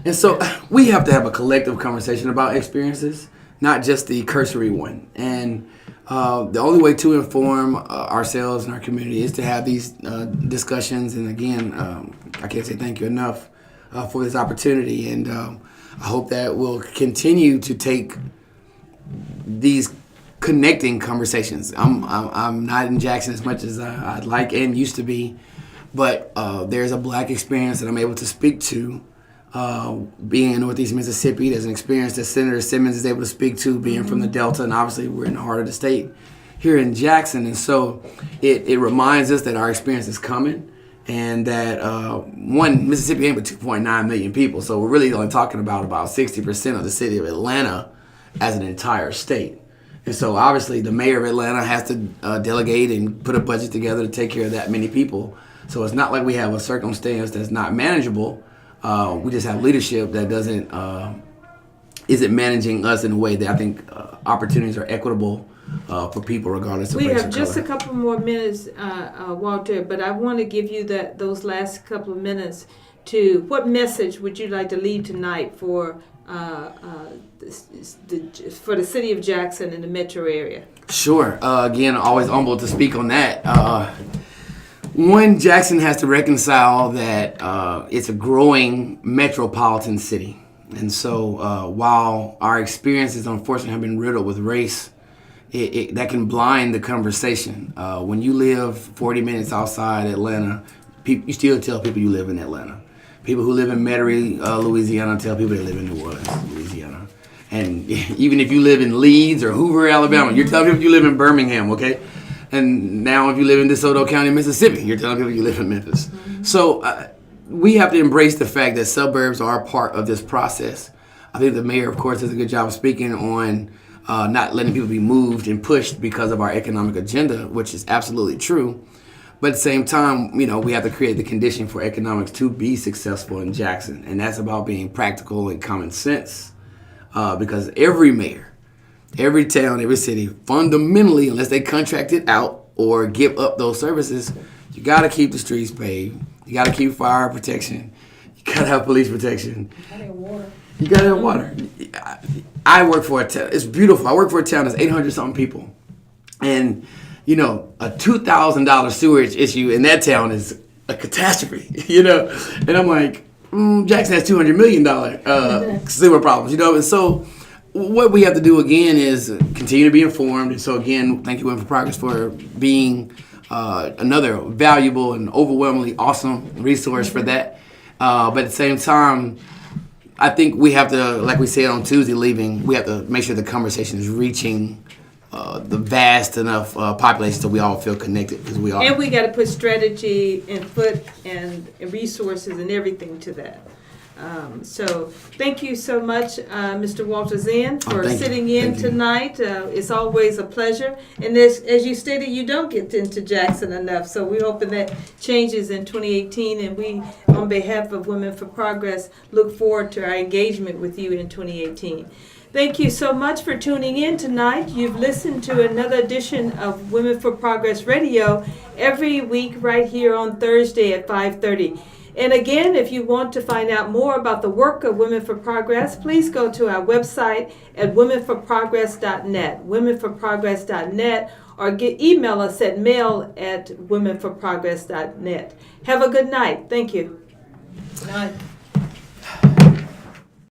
And so we have to have a collective conversation about experiences, not just the cursory one. And the only way to inform ourselves and our community is to have these discussions. And again, I can't say thank you enough for this opportunity. And I hope that we'll continue to take these connecting conversations. I'm not in Jackson as much as I'd like and used to be, but there's a Black experience that I'm able to speak to. Being in Northeast Mississippi, there's an experience that Senator Simmons is able to speak to, being from the Delta, and obviously we're in the heart of the state here in Jackson. And so it reminds us that our experience is coming, and that Mississippi ain't but 2.9 million people, so we're really only talking about 60% of the city of Atlanta as an entire state. And so obviously the mayor of Atlanta has to delegate and put a budget together to take care of that many people. So it's not like we have a circumstance that's not manageable. We just have leadership that isn't managing us in a way that I think opportunities are equitable for people regardless of race or color. We have just a couple more minutes, Walter, but I want to give you those last couple of minutes to what message would you like to leave tonight for the city of Jackson and the metro area? Sure. Again, always humbled to speak on that. One, Jackson has to reconcile that it's a growing metropolitan city. And so while our experiences, unfortunately, have been riddled with race, that can blind the conversation. When you live 40 minutes outside Atlanta, you still tell people you live in Atlanta. People who live in Metairie, Louisiana, tell people they live in New Orleans, Louisiana. And even if you live in Leeds or Hoover, Alabama, you're telling people you live in Birmingham, okay? And now if you live in DeSoto County, Mississippi, you're telling people you live in Memphis. So we have to embrace the fact that suburbs are a part of this process. I think the mayor, of course, does a good job of speaking on not letting people be moved and pushed because of our economic agenda, which is absolutely true. But at the same time, we have to create the condition for economics to be successful in Jackson. And that's about being practical and common sense. Because every mayor, every town, every city, fundamentally, unless they contract it out or give up those services, you got to keep the streets paved. You got to keep fire protection. You got to have police protection. You got to have water. I work for a town. It's beautiful. I work for a town that's 800-something people. And a $2,000 sewage issue in that town is a catastrophe, And I'm like, Jackson has $200 million sewer problems, And so what we have to do again is continue to be informed. And so again, thank you, Women for Progress, for being another valuable and overwhelmingly awesome resource for that. But at the same time, I think we have to, like we said on Tuesday leaving, we have to make sure the conversation is reaching the vast enough population so we all feel connected, because we are. And we got to put strategy and foot and resources and everything to that. So thank you so much, Mr. Walter Zinn, for sitting in tonight. It's always a pleasure. And as you stated, you don't get into Jackson enough. So we're hoping that changes in 2018. And we, on behalf of Women for Progress, look forward to our engagement with you in 2018. Thank you so much for tuning in tonight. You've listened to another edition of Women for Progress Radio every week right here on Thursday at 5:30. And again, if you want to find out more about the work of Women for Progress, please go to our website at womenforprogress.net, womenforprogress.net, or email us at mail@womenforprogress.net. Have a good night. Thank you. Good night.